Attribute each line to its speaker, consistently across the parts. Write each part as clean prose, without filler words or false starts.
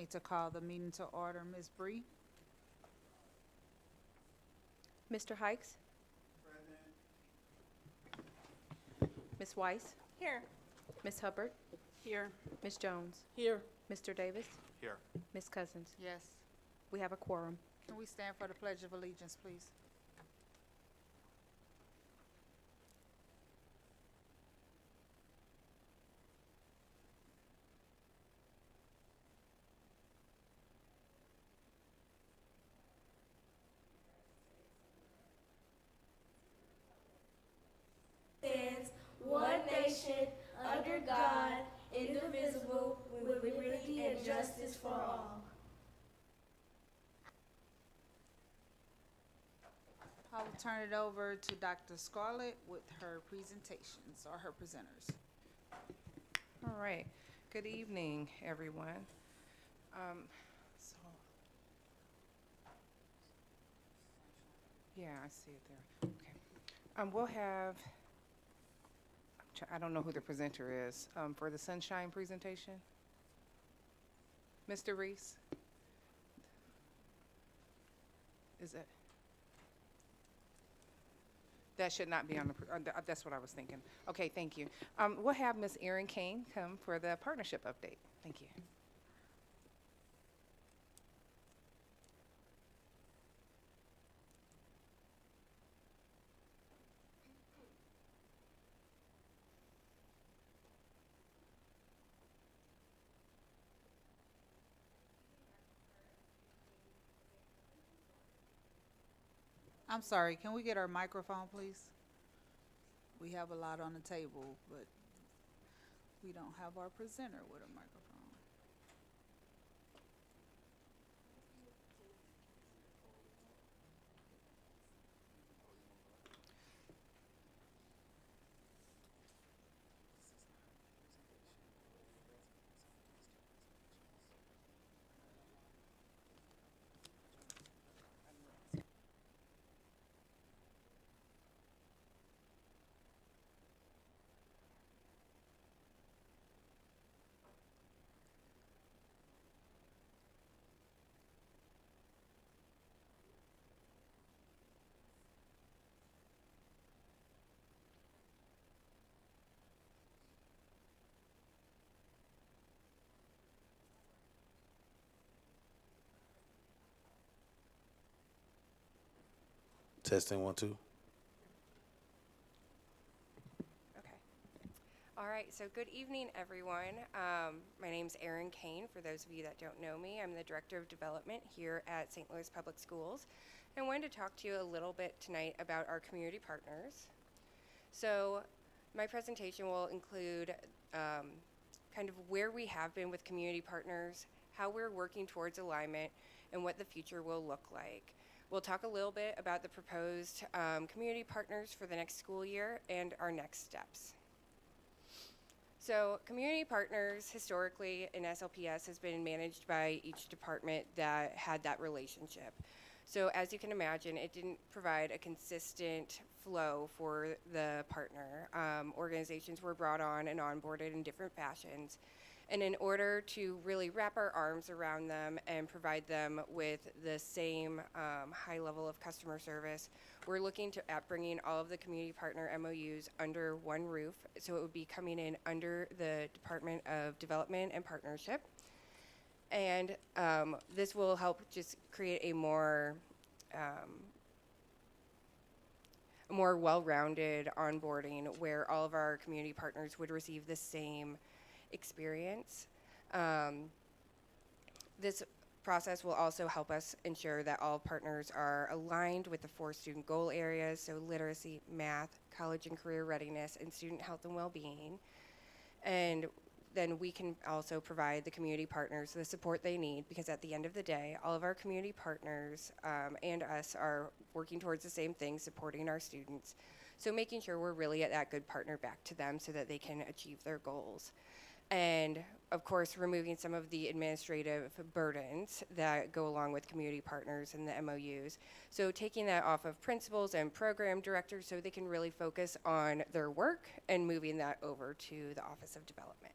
Speaker 1: need to call the meeting to order. Ms. Bree?
Speaker 2: Mr. Hikes? Ms. Weiss?
Speaker 3: Here.
Speaker 2: Ms. Hubbard?
Speaker 3: Here.
Speaker 2: Ms. Jones?
Speaker 3: Here.
Speaker 2: Mr. Davis?
Speaker 4: Here.
Speaker 2: Ms. Cousins?
Speaker 1: Yes.
Speaker 2: We have a quorum.
Speaker 1: Can we stand for the Pledge of Allegiance, please?
Speaker 5: Stands one nation under God, indivisible, with liberty and justice for all.
Speaker 1: I will turn it over to Dr. Scarlett with her presentations, or her presenters.
Speaker 6: All right. Good evening, everyone. So, yeah, I see it there. Okay. We'll have, I don't know who the presenter is, for the sunshine presentation. Mr. Reese? Is it? That should not be on the, that's what I was thinking. Okay, thank you. We'll have Ms. Erin Kane come for the partnership update. Thank you.
Speaker 1: I'm sorry, can we get our microphone, please? We have a lot on the table, but we don't have our presenter with a microphone.
Speaker 4: Testing 1 2.
Speaker 7: Okay. All right, so good evening, everyone. My name's Erin Kane. For those of you that don't know me, I'm the Director of Development here at St. Louis Public Schools. I wanted to talk to you a little bit tonight about our community partners. So my presentation will include kind of where we have been with community partners, how we're working towards alignment, and what the future will look like. We'll talk a little bit about the proposed community partners for the next school year and our next steps. So community partners historically in SLPS has been managed by each department that had that relationship. So as you can imagine, it didn't provide a consistent flow for the partner. Organizations were brought on and onboarded in different fashions. And in order to really wrap our arms around them and provide them with the same high level of customer service, we're looking at bringing all of the community partner MOUs under one roof. So it would be coming in under the Department of Development and Partnership. And this will help just create a more well-rounded onboarding where all of our community partners would receive the same experience. This process will also help us ensure that all partners are aligned with the 4 student goal areas, so literacy, math, college and career readiness, and student health and well-being. And then we can also provide the community partners the support they need, because at the end of the day, all of our community partners and us are working towards the same thing, supporting our students. So making sure we're really at that good partner back to them so that they can achieve their goals. And of course, removing some of the administrative burdens that go along with community partners and the MOUs. So taking that off of principals and program directors so they can really focus on their work and moving that over to the Office of Development.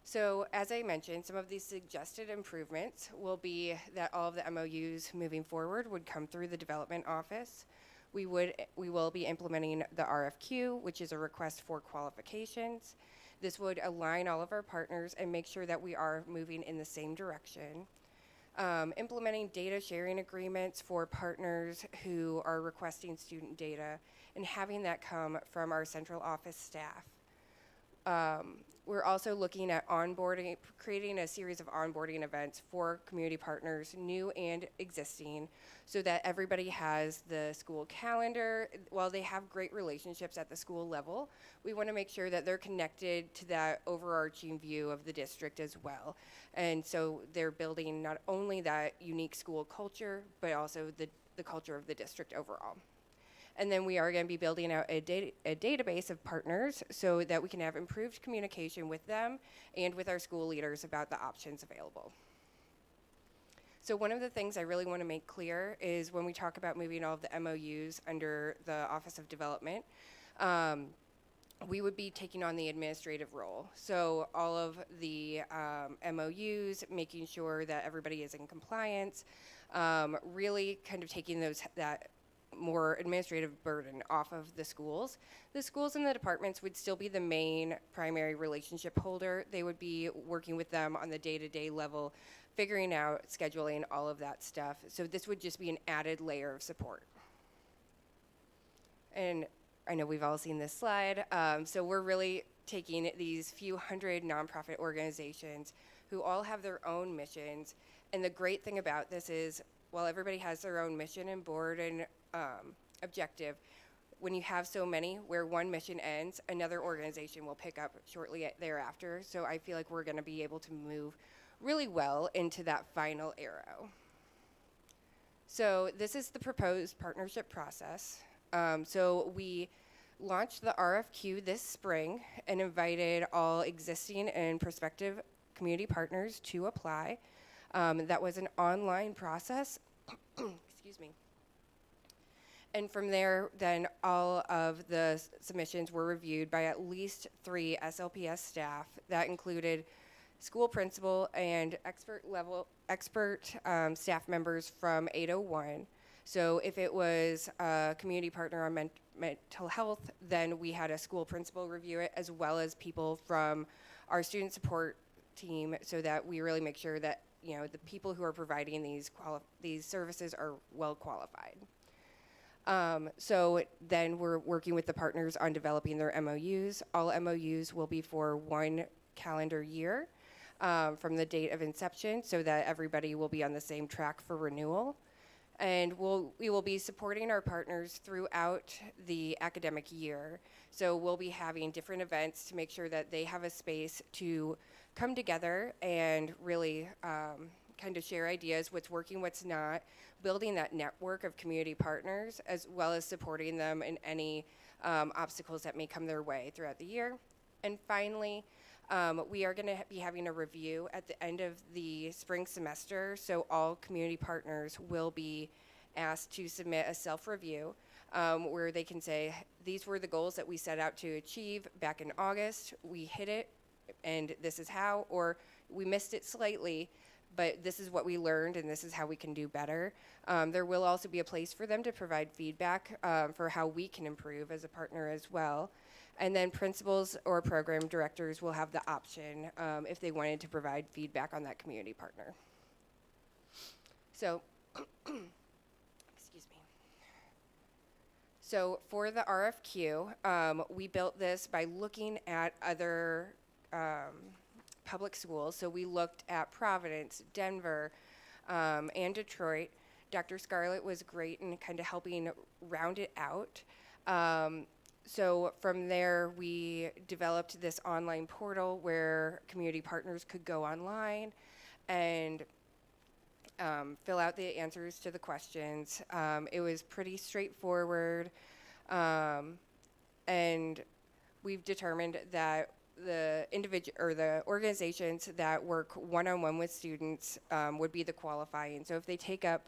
Speaker 7: So as I mentioned, some of these suggested improvements will be that all of the MOUs moving forward would come through the development office. We will be implementing the RFQ, which is a request for qualifications. This would align all of our partners and make sure that we are moving in the same direction. Implementing data sharing agreements for partners who are requesting student data and having that come from our central office staff. We're also looking at onboarding, creating a series of onboarding events for community partners, new and existing, so that everybody has the school calendar. While they have great relationships at the school level, we want to make sure that they're connected to that overarching view of the district as well. And so they're building not only that unique school culture, but also the culture of the district overall. And then we are going to be building out a database of partners so that we can have improved communication with them and with our school leaders about the options available. So one of the things I really want to make clear is when we talk about moving all of the MOUs under the Office of Development, we would be taking on the administrative role. So all of the MOUs, making sure that everybody is in compliance, really kind of taking that more administrative burden off of the schools. The schools and the departments would still be the main primary relationship holder. They would be working with them on the day-to-day level, figuring out scheduling, all of that stuff. So this would just be an added layer of support. And I know we've all seen this slide. So we're really taking these few hundred nonprofit organizations who all have their own missions. And the great thing about this is, while everybody has their own mission and board and objective, when you have so many where one mission ends, another organization will pick up shortly thereafter. So I feel like we're going to be able to move really well into that final arrow. So this is the proposed partnership process. So we launched the RFQ this spring and invited all existing and prospective community partners to apply. That was an online process. Excuse me. And from there, then all of the submissions were reviewed by at least 3 SLPS staff. That included school principal and expert staff members from 801. So if it was a community partner on mental health, then we had a school principal review it, as well as people from our student support team, so that we really make sure that the people who are providing these services are well qualified. So then we're working with the partners on developing their MOUs. All MOUs will be for 1 calendar year from the date of inception, so that everybody will be on the same track for renewal. And we will be supporting our partners throughout the academic year. So we'll be having different events to make sure that they have a space to come together and really kind of share ideas, what's working, what's not, building that network of community partners, as well as supporting them in any obstacles that may come their way throughout the year. And finally, we are going to be having a review at the end of the spring semester, so all community partners will be asked to submit a self-review where they can say, these were the goals that we set out to achieve back in August, we hit it, and this is how, or we missed it slightly, but this is what we learned and this is how we can do better. There will also be a place for them to provide feedback for how we can improve as a partner as well. And then principals or program directors will have the option if they wanted to provide feedback on that community partner. So, excuse me. So for the RFQ, we built this by looking at other public schools. So we looked at Providence, Denver, and Detroit. Dr. Scarlett was great in kind of helping round it out. So from there, we developed this online portal where community partners could go online and fill out the answers to the questions. It was pretty straightforward, and we've determined that the individual or the organizations that work one-on-one with students would be the qualifying. So if they take up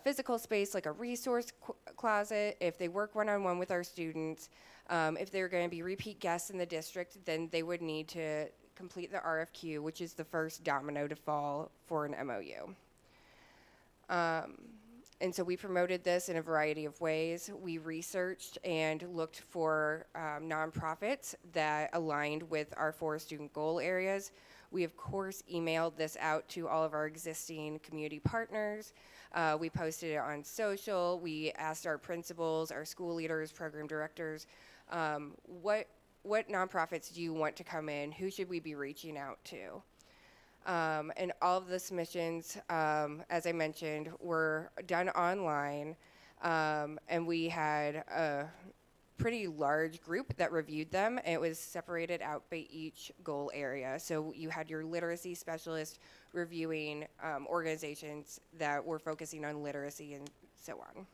Speaker 7: physical space like a resource closet, if they work one-on-one with our students, if they're going to be repeat guests in the district, then they would need to complete the RFQ, which is the first domino to fall for an MOU. And so we promoted this in a variety of ways. We researched and looked for nonprofits that aligned with our 4 student goal areas. We, of course, emailed this out to all of our existing community partners. We posted it on social. We asked our principals, our school leaders, program directors, what nonprofits do you want to come in? Who should we be reaching out to? And all of the submissions, as I mentioned, were done online, and we had a pretty large group that reviewed them, and it was separated out by each goal area. So you had your literacy specialist reviewing organizations that were focusing on literacy and so on.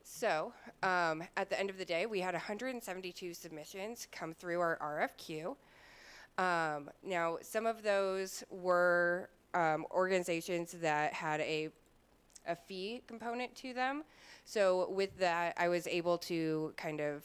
Speaker 7: So at the end of the day, we had 172 submissions come through our RFQ. Now, some of those were organizations that had a fee component to them. So with that, I was able to kind of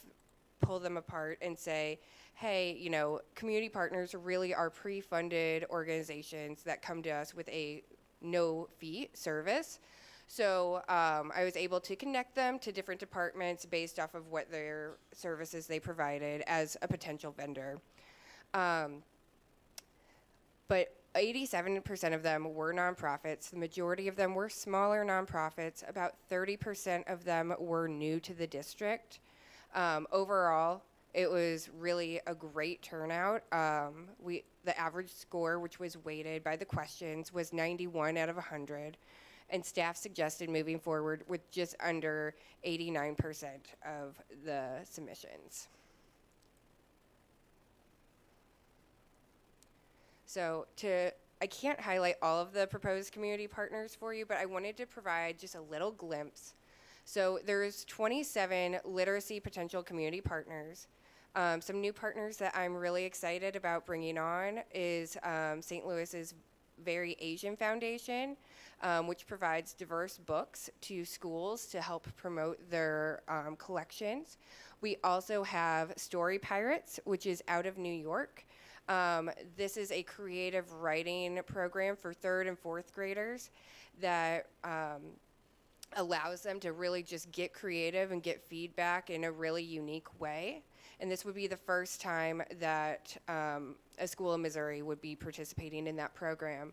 Speaker 7: pull them apart and say, hey, you know, community partners really are pre-funded organizations that come to us with a no-fee service. So I was able to connect them to different departments based off of what their services they provided as a potential vendor. But 87% of them were nonprofits. The majority of them were smaller nonprofits. About 30% of them were new to the district. Overall, it was really a great turnout. The average score, which was weighted by the questions, was 91 out of 100. And staff suggested moving forward with just under 89% of the submissions. So I can't highlight all of the proposed community partners for you, but I wanted to provide just a little glimpse. So there's 27 literacy potential community partners. Some new partners that I'm really excited about bringing on is St. Louis's Very Asian Foundation, which provides diverse books to schools to help promote their collections. We also have Story Pirates, which is out of New York. This is a creative writing program for 3rd and 4th graders that allows them to really just get creative and get feedback in a really unique way. And this would be the first time that a school in Missouri would be participating in that program.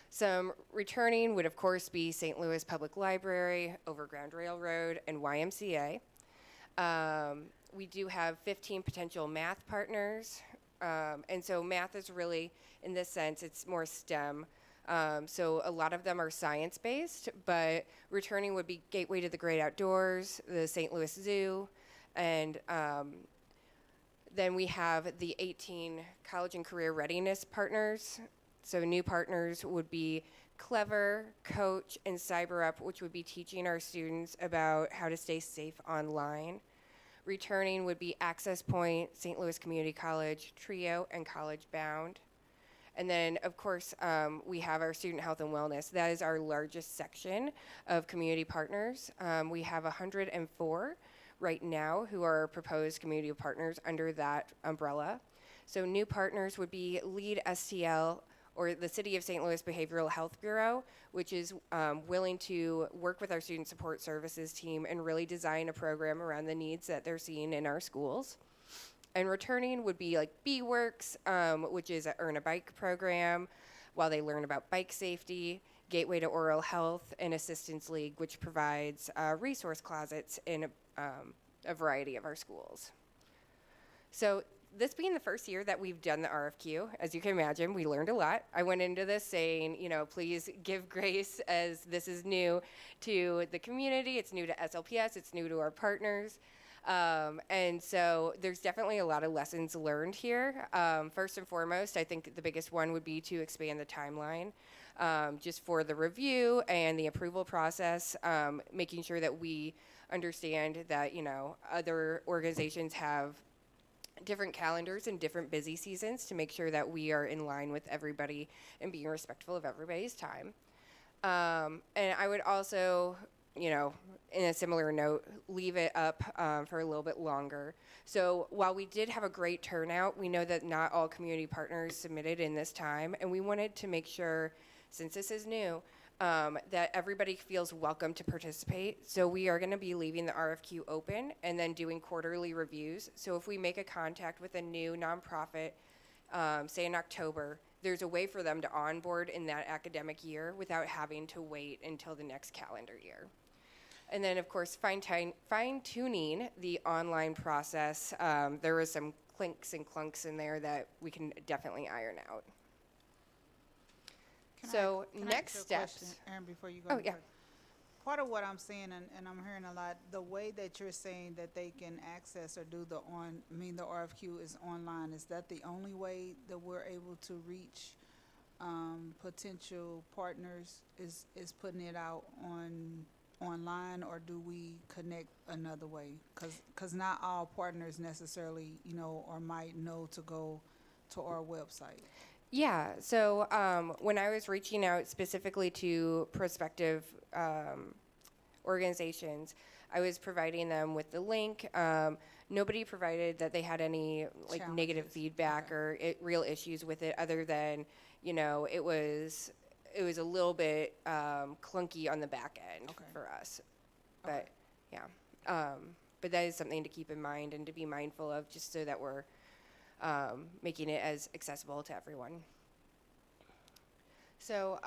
Speaker 7: Some returning would, of course, be St. Louis Public Library, Overground Railroad, and YMCA. We do have 15 potential math partners. And so math is really, in this sense, it's more STEM. So a lot of them are science-based, but returning would be Gateway to the Great Outdoors, the St. Louis Zoo, and then we have the 18 college and career readiness partners. So new partners would be Clever, Coach, and CyberUp, which would be teaching our students about how to stay safe online. Returning would be Access Point, St. Louis Community College, TRIO, and College Bound. And then, of course, we have our student health and wellness. That is our largest section of community partners. We have 104 right now who are proposed community partners under that umbrella. So new partners would be LEAD STL, or the City of St. Louis Behavioral Health Bureau, which is willing to work with our student support services team and really design a program around the needs that they're seeing in our schools. And returning would be like B-Works, which is an Earn a Bike program while they learn about bike safety, Gateway to Oral Health, and Assistance League, which provides resource closets in a variety of our schools. So this being the first year that we've done the RFQ, as you can imagine, we learned a lot. I went into this saying, you know, please give grace as this is new to the community, it's new to SLPS, it's new to our partners. And so there's definitely a lot of lessons learned here. First and foremost, I think the biggest one would be to expand the timeline just for the review and the approval process, making sure that we understand that, you know, other organizations have different calendars and different busy seasons to make sure that we are in line with everybody and being respectful of everybody's time. And I would also in a similar note, leave it up for a little bit longer. So while we did have a great turnout, we know that not all community partners submitted in this time, and we wanted to make sure, since this is new, that everybody feels welcome to participate. So we are going to be leaving the RFQ open and then doing quarterly reviews. So if we make a contact with a new nonprofit, say in October, there's a way for them to onboard in that academic year without having to wait until the next calendar year. And then, of course, fine-tuning the online process. There was some clinks and clunks in there that we can definitely iron out. So next steps.
Speaker 1: Aaron, before you go.
Speaker 7: Oh,
Speaker 1: any
Speaker 7: yeah.
Speaker 1: further. Part of what I'm seeing, and I'm hearing a lot, the way that you're saying that they can access or do the RFQ is online. Is that the only way that we're able to reach potential partners? Is putting it out online, or do we connect another way? Because not all partners necessarily, or might know to go to our website.
Speaker 7: Yeah, so when I was reaching out specifically to prospective organizations, I was providing them with the link. Nobody provided that they had any negative
Speaker 1: Challenges.
Speaker 7: feedback
Speaker 1: Okay.
Speaker 7: or real issues with it, other than it was a little bit clunky on the back end
Speaker 1: Okay.
Speaker 7: for us.
Speaker 1: Okay.
Speaker 7: But yeah, but that is something to keep in mind and to be mindful of, just so that we're making it as accessible to everyone. So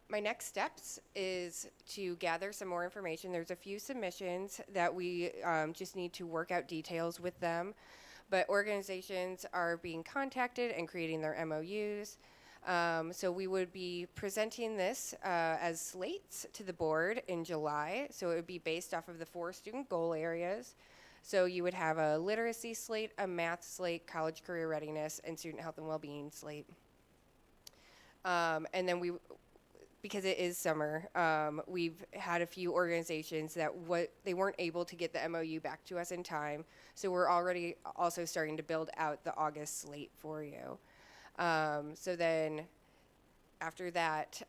Speaker 7: my next steps is to gather some more information. There's a few submissions that we just need to work out details with them, but organizations are being contacted and creating their MOUs. So we would be presenting this as slates to the board in July. So it would be based off of the 4 student goal areas. So you would have a literacy slate, a math slate, college career readiness, and student health and well-being slate. And then because it is summer, we've had a few organizations that they weren't able to get the MOU back to us in time. So we're already also starting to build out the August slate for you. So then after that,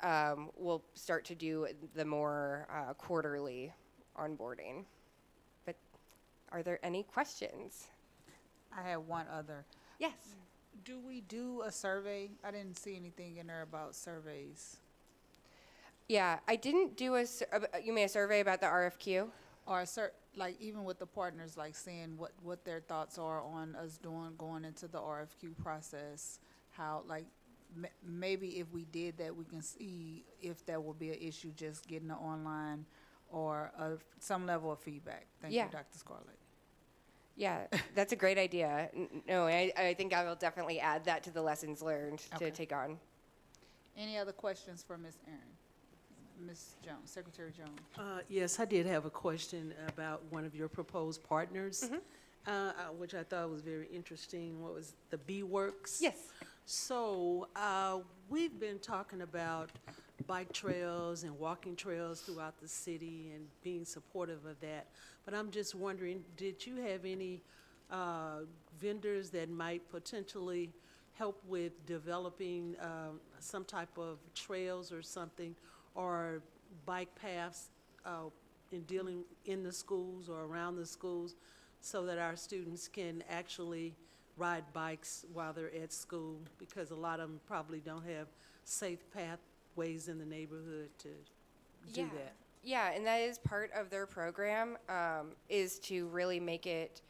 Speaker 7: we'll start to do the more quarterly onboarding. But are there any questions?
Speaker 1: I have one other.
Speaker 7: Yes.
Speaker 1: Do we do a survey? I didn't see anything in there about surveys.
Speaker 7: Yeah, I didn't do you mean a survey about the RFQ?
Speaker 1: Or even with the partners, like seeing what their thoughts are on us going into the RFQ process. How, maybe if we did that, we can see if there will be an issue just getting it online, or some level of feedback. Thank
Speaker 7: Yeah.
Speaker 1: you, Dr. Scarlett.
Speaker 7: Yeah, that's a great idea. No, I think I will definitely add that to the lessons learned
Speaker 1: Okay.
Speaker 7: to take on.
Speaker 1: Any other questions for Ms. Aaron? Ms. Jones, Secretary Jones.
Speaker 3: Yes, I did have a question about one of your proposed partners, which I thought was very interesting. What was the B-Works?
Speaker 7: Yes.
Speaker 3: So we've been talking about bike trails and walking trails throughout the city and being supportive of that. But I'm just wondering, did you have any vendors that might potentially help with developing some type of trails or something, or bike paths in dealing in the schools or around the schools, so that our students can actually ride bikes while they're at school? Because a lot of them probably don't have safe pathways in the neighborhood to do that.
Speaker 7: Yeah, and that is part of their program, is to really make it,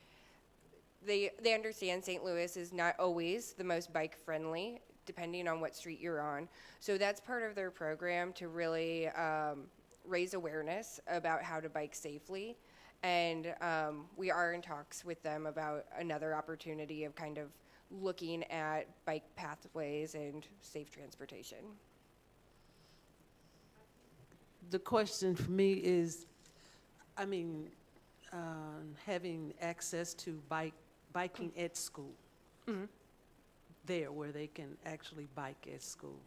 Speaker 7: they understand St. Louis is not always the most bike friendly, depending on what street you're on. So that's part of their program, to really raise awareness about how to bike safely. And we are in talks with them about another opportunity of kind of looking at bike pathways and safe transportation.
Speaker 3: The question for me is, having access to biking at school, there where they can actually bike at school.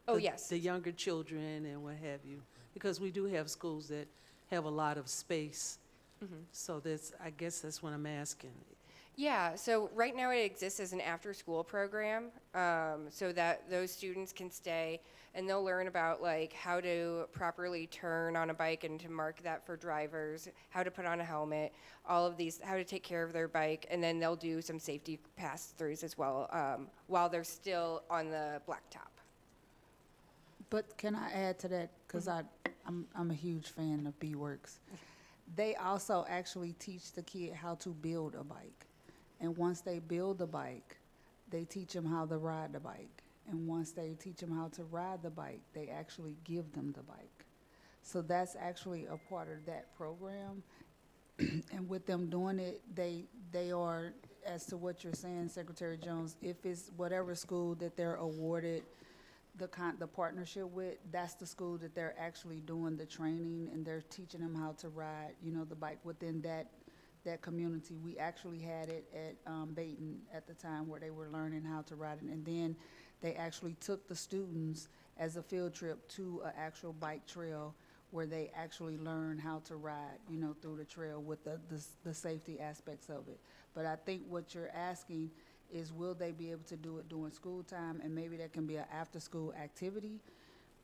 Speaker 7: Oh,
Speaker 3: The-
Speaker 7: yes.
Speaker 3: The younger children and what have you, because we do have schools that have a lot of space. So I guess that's what I'm asking.
Speaker 7: Yeah, so right now it exists as an after-school program, so that those students can stay and they'll learn about like how to properly turn on a bike and to mark that for drivers, how to put on a helmet, all of these, how to take care of their bike, and then they'll do some safety pass-throughs as well while they're still on the blacktop.
Speaker 1: But can I add to that? Because I'm a huge fan of B-Works. They also actually teach the kid how to build a bike. And once they build the bike, they teach them how to ride the bike. And once they teach them how to ride the bike, they actually give them the bike. So that's actually a part of that program. And with them doing it, they are, as to what you're saying, Secretary Jones, if it's whatever school that they're awarded the partnership with, that's the school that they're actually doing the training, and they're teaching them how to ride, the bike within that community. We actually had it at Baton at the time where they were learning how to ride it, and then they actually took the students as a field trip to an actual bike trail where they actually learn how to ride, through the trail with the safety aspects of it. But I think what you're asking is, will they be able to do it during school time, and maybe that can be an after-school activity?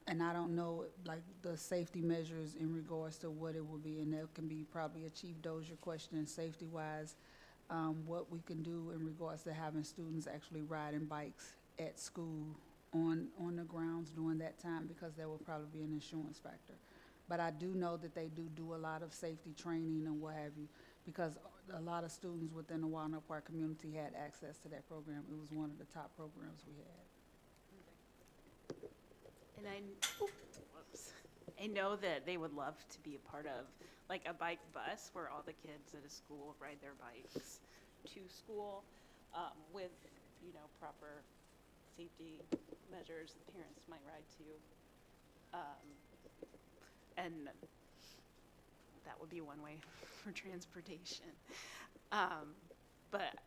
Speaker 1: And I don't know, like, the safety measures in regards to what it will be, and that can be probably a Chief Dozier question, safety-wise, what we can do in regards to having students actually riding bikes at school on the grounds during that time, because there will probably be an insurance factor. But I do know that they do a lot of safety training and what have you, because a lot of students within the Walnut Park community had access to that program. It was one of the top programs we had.
Speaker 4: And I know that they would love to be a part of like a bike bus where all the kids at a school ride their bikes to school with, proper safety measures the parents might ride to. And that would be one way for transportation. But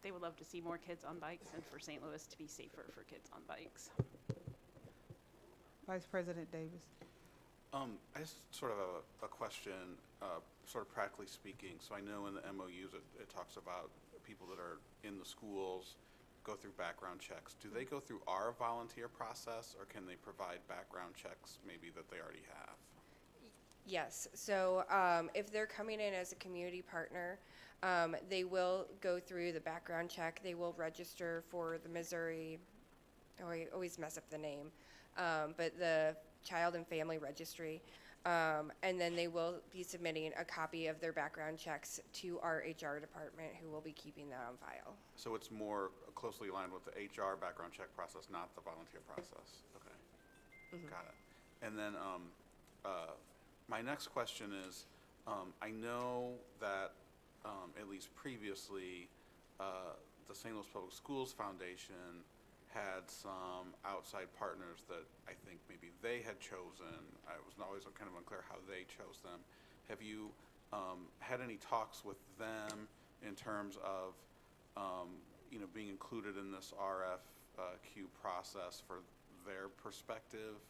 Speaker 4: they would love to see more kids on bikes and for St. Louis to be safer for kids on bikes.
Speaker 1: Vice President Davis.
Speaker 8: I just sort of a question, sort of practically speaking. So I know in the MOUs it talks about people that are in the schools go through background checks. Do they go through our volunteer process, or can they provide background checks maybe that they already have?
Speaker 7: Yes, so if they're coming in as a community partner, they will go through the background check. They will register for the Missouri, I always mess up the name, but the Child and Family Registry. And then they will be submitting a copy of their background checks to our HR department, who will be keeping that on file.
Speaker 8: So it's more closely aligned with the HR background check process, not the volunteer process. Okay, got it. And then my next question is, I know that at least previously, the St. Louis Public Schools Foundation had some outside partners that I think maybe they had chosen. I was always kind of unclear how they chose them. Have you had any talks with them in terms of being included in this RFQ process for their perspective,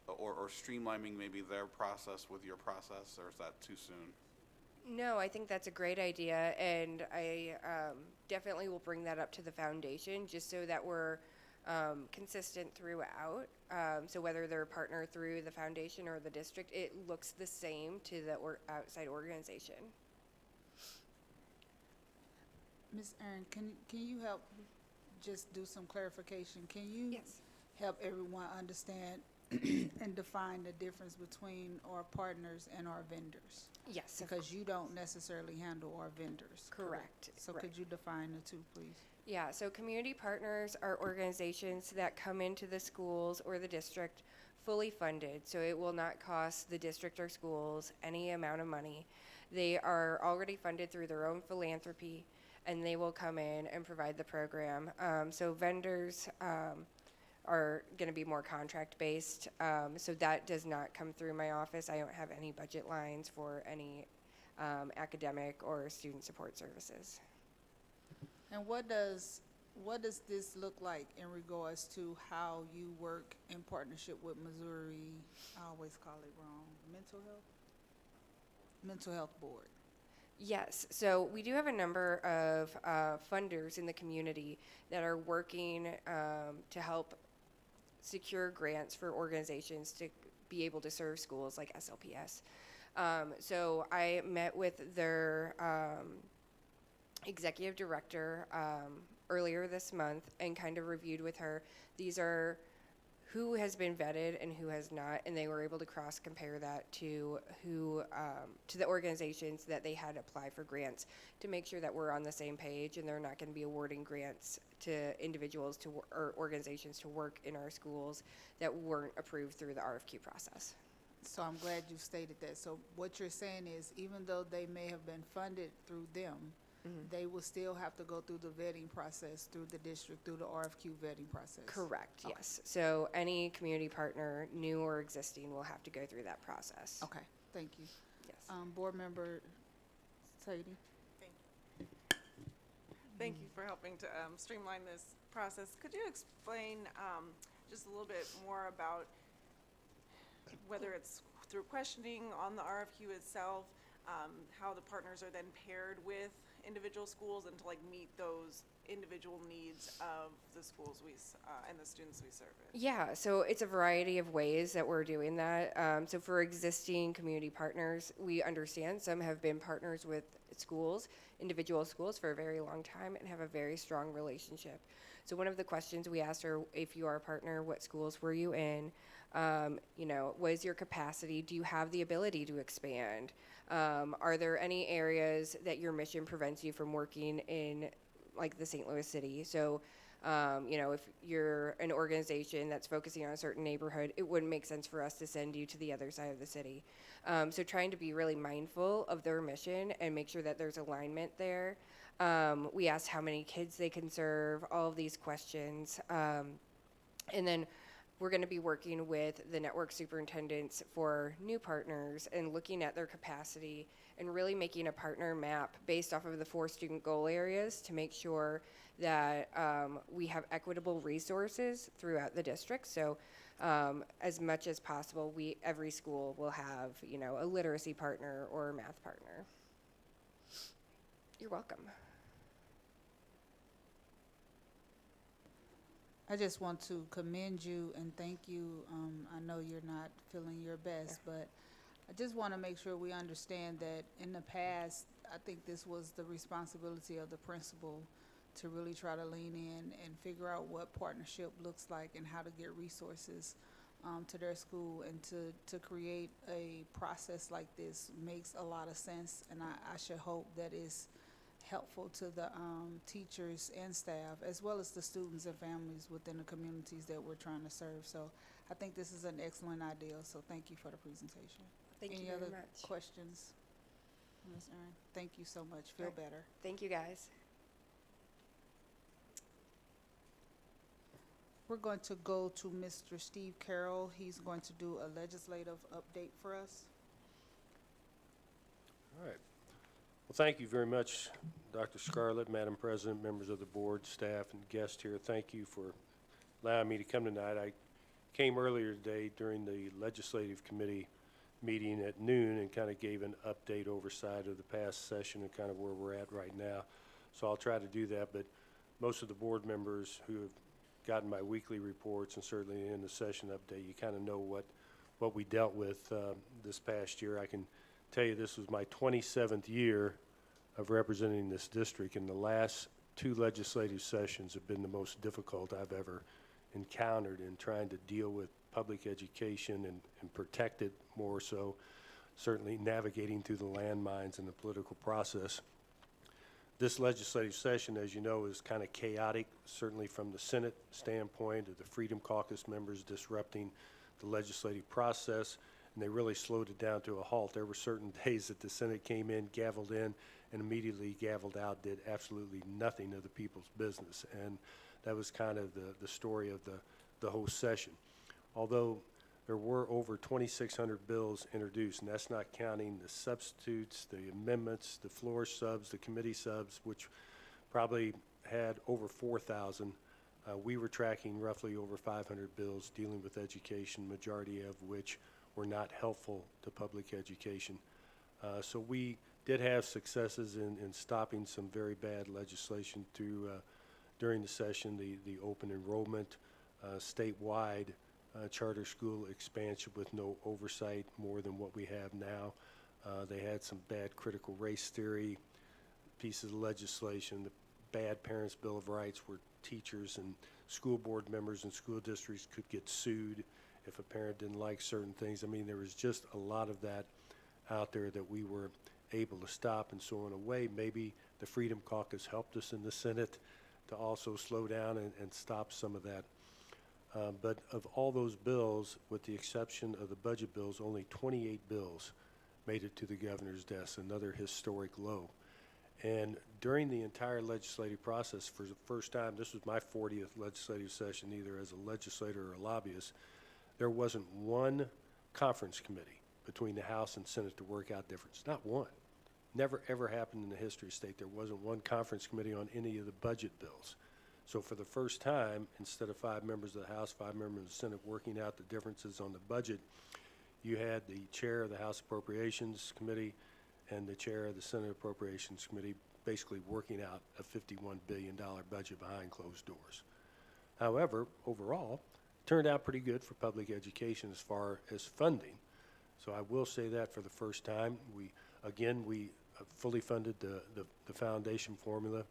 Speaker 8: or streamlining maybe their process with your process, or is that too soon?
Speaker 7: No, I think that's a great idea, and I definitely will bring that up to the foundation, just so that we're consistent throughout. So whether they're a partner through the foundation or the district, it looks the same to the outside organization.
Speaker 1: Ms. Aaron, can you help just do some clarification? Can you
Speaker 7: Yes.
Speaker 1: help everyone understand and define the difference between our partners and our vendors?
Speaker 7: Yes,
Speaker 1: Because you don't necessarily handle our vendors.
Speaker 7: correct.
Speaker 1: So
Speaker 7: right.
Speaker 1: could you define the two, please?
Speaker 7: Yeah, so community partners are organizations that come into the schools or the district fully funded, so it will not cost the district or schools any amount of money. They are already funded through their own philanthropy, and they will come in and provide the program. So vendors are going to be more contract-based, so that does not come through my office. I don't have any budget lines for any academic or student support services.
Speaker 1: And what does this look like in regards to how you work in partnership with Missouri, I always call it wrong, Mental Health Board?
Speaker 7: Yes, so we do have a number of funders in the community that are working to help secure grants for organizations to be able to serve schools like SLPS. So I met with their executive director earlier this month and kind of reviewed with her. These are who has been vetted and who has not, and they were able to cross compare that to who to the organizations that they had applied for grants to make sure that we're on the same page and they're not going to be awarding grants to individuals to or organizations to work in our schools that weren't approved through the RFQ process.
Speaker 1: So I'm glad you stated that. So what you're saying is, even though they may have been funded through them, they will still have to go through the vetting process through the district, through the RFQ vetting process?
Speaker 7: Correct,
Speaker 1: Okay.
Speaker 7: yes. So any community partner, new or existing, will have to go through that process.
Speaker 1: Okay, thank you.
Speaker 7: Yes.
Speaker 1: Board Member Sadie?
Speaker 9: Thank you for helping to streamline this process. Could you explain just a little bit more about whether it's through questioning on the RFQ itself, how the partners are then paired with individual schools and to like meet those individual needs of the schools and the students we service?
Speaker 7: Yeah, so it's a variety of ways that we're doing that. So for existing community partners, we understand some have been partners with schools, individual schools, for a very long time and have a very strong relationship. So one of the questions we asked are, if you are a partner, what schools were you in? What is your capacity? Do you have the ability to expand? Are there any areas that your mission prevents you from working in, like the St. Louis city? So, if you're an organization that's focusing on a certain neighborhood, it wouldn't make sense for us to send you to the other side of the city. So trying to be really mindful of their mission and make sure that there's alignment there. We asked how many kids they can serve, all of these questions. And then we're going to be working with the network superintendents for new partners and looking at their capacity and really making a partner map based off of the 4 student goal areas to make sure that we have equitable resources throughout the district. So as much as possible, every school will have, a literacy partner or a math partner. You're welcome.
Speaker 1: I just want to commend you and thank you. I know you're not feeling your best, but I just want to make sure we understand that in the past, I think this was the responsibility of the principal to really try to lean in and figure out what partnership looks like and how to get resources to their school, and to create a process like this makes a lot of sense, and I should hope that is helpful to the teachers and staff, as well as the students and families within the communities that we're trying to serve. So I think this is an excellent idea, so thank you for the presentation.
Speaker 7: Thank you
Speaker 1: Any
Speaker 7: very
Speaker 1: other
Speaker 7: much.
Speaker 1: questions? Ms. Erin, thank you so much. Feel
Speaker 7: Right.
Speaker 1: better.
Speaker 7: Thank you, guys.
Speaker 1: We're going to go to Mr. Steve Carroll. He's going to do a legislative update for us.
Speaker 10: All right. Well, thank you very much, Dr. Scarlett, Madam President, members of the board, staff, and guests here. Thank you for allowing me to come tonight. I came earlier today during the Legislative Committee meeting at noon and kind of gave an update oversight of the past session and kind of where we're at right now. So I'll try to do that, but most of the board members who have gotten my weekly reports and certainly in the session update, you kind of know what we dealt with this past year. I can tell you this was my 27th year of representing this district, and the last 2 legislative sessions have been the most difficult I've ever encountered in trying to deal with public education and protect it more so, certainly navigating through the landmines in the political process. This legislative session, as you know, is kind of chaotic, certainly from the Senate standpoint of the Freedom Caucus members disrupting the legislative process, and they really slowed it down to a halt. There were certain days that the Senate came in, gavelled in, and immediately gavelled out, did absolutely nothing of the people's business. And that was kind of the story of the whole session. Although there were over 2,600 bills introduced, and that's not counting the substitutes, the amendments, the floor subs, the committee subs, which probably had over 4,000. We were tracking roughly over 500 bills dealing with education, majority of which were not helpful to public education. So we did have successes in stopping some very bad legislation through, during the session, the open enrollment, statewide charter school expansion with no oversight more than what we have now. They had some bad critical race theory pieces of legislation, the bad Parents' Bill of Rights where teachers and school board members and school districts could get sued if a parent didn't like certain things. I mean, there was just a lot of that out there that we were able to stop. And so in a way, maybe the Freedom Caucus helped us in the Senate to also slow down and stop some of that. But of all those bills, with the exception of the budget bills, only 28 bills made it to the governor's desk, another historic low. And during the entire legislative process, for the first time, this was my 40th legislative session, either as a legislator or a lobbyist, there wasn't one conference committee between the House and Senate to work out difference. Not one. Never, ever happened in the history of the state. There wasn't one conference committee on any of the budget bills. So for the first time, instead of 5 members of the House, 5 members of the Senate working out the differences on the budget, you had the chair of the House Appropriations Committee and the chair of the Senate Appropriations Committee basically working out a $51 billion budget behind closed doors. However, overall, it turned out pretty good for public education as far as funding. So I will say that for the first time, we fully funded the foundation formula.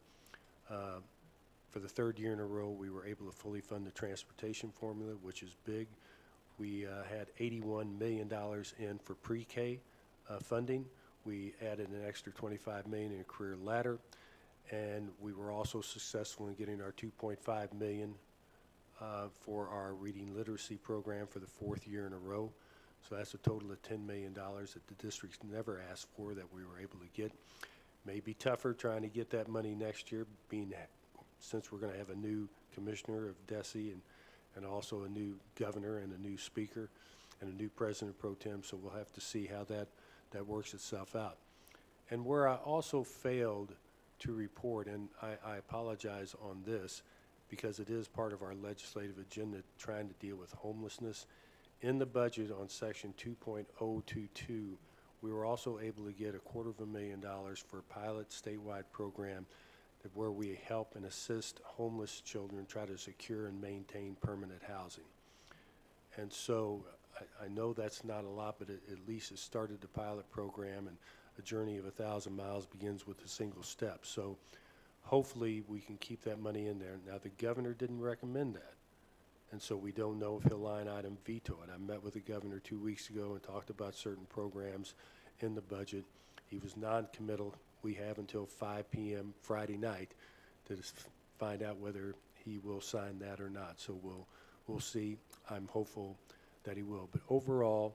Speaker 10: For the 3rd year in a row, we were able to fully fund the transportation formula, which is big. We had $81 million in for pre-K funding. We added an extra $25 million in a career ladder, and we were also successful in getting our $2.5 million for our reading literacy program for the 4th year in a row. So that's a total of $10 million that the districts never asked for that we were able to get. May be tougher trying to get that money next year, since we're going to have a new commissioner of DESE and also a new governor and a new speaker and a new president pro tem, so we'll have to see how that works itself out. And where I also failed to report, and I apologize on this because it is part of our legislative agenda trying to deal with homelessness. In the budget on section 2.022, we were also able to get $250,000 for a pilot statewide program where we help and assist homeless children try to secure and maintain permanent housing. And so I know that's not a lot, but at least it started the pilot program, and a journey of 1,000 miles begins with a single step. So hopefully we can keep that money in there. Now, the governor didn't recommend that, and so we don't know if he'll line item veto it. I met with the governor 2 weeks ago and talked about certain programs in the budget. He was non-committal. We have until 5 p.m. Friday night to find out whether he will sign that or not. So we'll see. I'm hopeful that he will. But overall,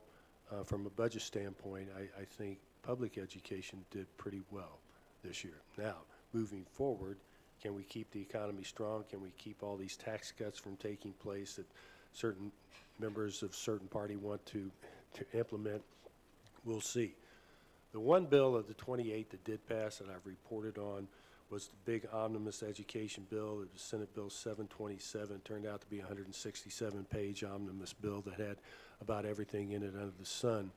Speaker 10: from a budget standpoint, I think public education did pretty well this year. Now, moving forward, can we keep the economy strong? Can we keep all these tax cuts from taking place that certain members of certain party want to implement? We'll see. The one bill of the 28 that did pass that I've reported on was the big omnibus education bill. It was Senate Bill 727. It turned out to be a 167-page omnibus bill that had about everything in it under the sun.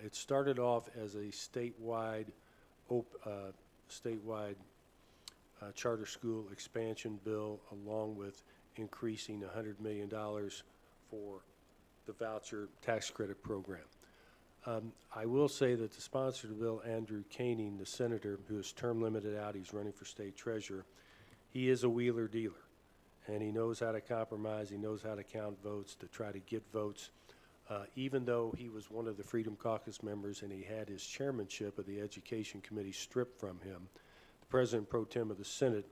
Speaker 10: It started off as a statewide charter school expansion bill, along with increasing $100 million for the voucher tax credit program. I will say that the sponsor of the bill, Andrew Koenig, the senator who is term limited out, he's running for state treasurer, he is a wheeler dealer, and he knows how to compromise, he knows how to count votes to try to get votes. Even though he was one of the Freedom Caucus members and he had his chairmanship of the Education Committee stripped from him, the president pro tem of the Senate,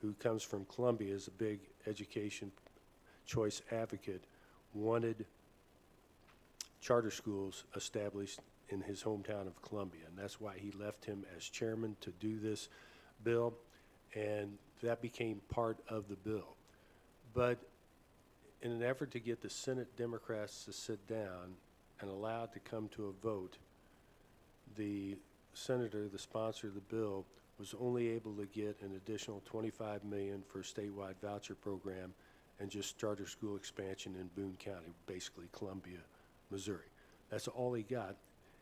Speaker 10: who comes from Columbia, is a big education choice advocate, wanted charter schools established in his hometown of Columbia, and that's why he left him as chairman to do this bill, and that became part of the bill. But in an effort to get the Senate Democrats to sit down and allow it to come to a vote, the senator, the sponsor of the bill, was only able to get an additional $25 million for a statewide voucher program and just charter school expansion in Boone County, basically Columbia, Missouri. That's all he got.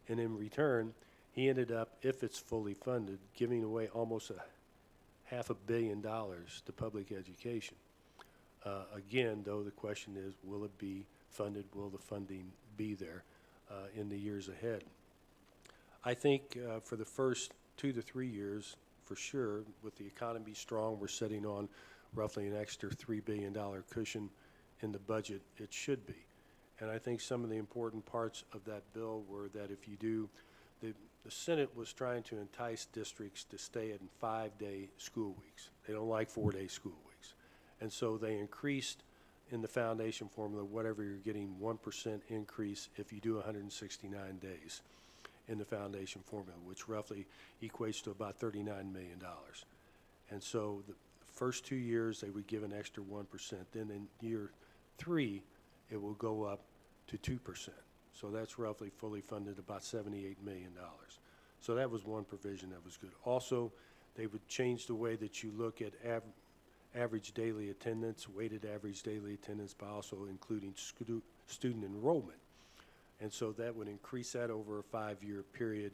Speaker 10: And in return, he ended up, if it's fully funded, giving away almost $500 million to public education. Again, though, the question is, will it be funded? Will the funding be there in the years ahead? I think for the first 2 to 3 years, for sure, with the economy strong, we're sitting on roughly an extra $3 billion cushion in the budget. It should be. And I think some of the important parts of that bill were that if you do, the Senate was trying to entice districts to stay in 5-day school weeks. They don't like 4-day school weeks. And so they increased in the foundation formula, whatever you're getting, 1% increase if you do 169 days in the foundation formula, which roughly equates to about $39 million. And so the first 2 years, they would give an extra 1%. Then in year 3, it will go up to 2%. So that's roughly fully funded about $78 million. So that was one provision that was good. Also, they would change the way that you look at average daily attendance, weighted average daily attendance, by also including student enrollment. And so that would increase that over a 5-year period,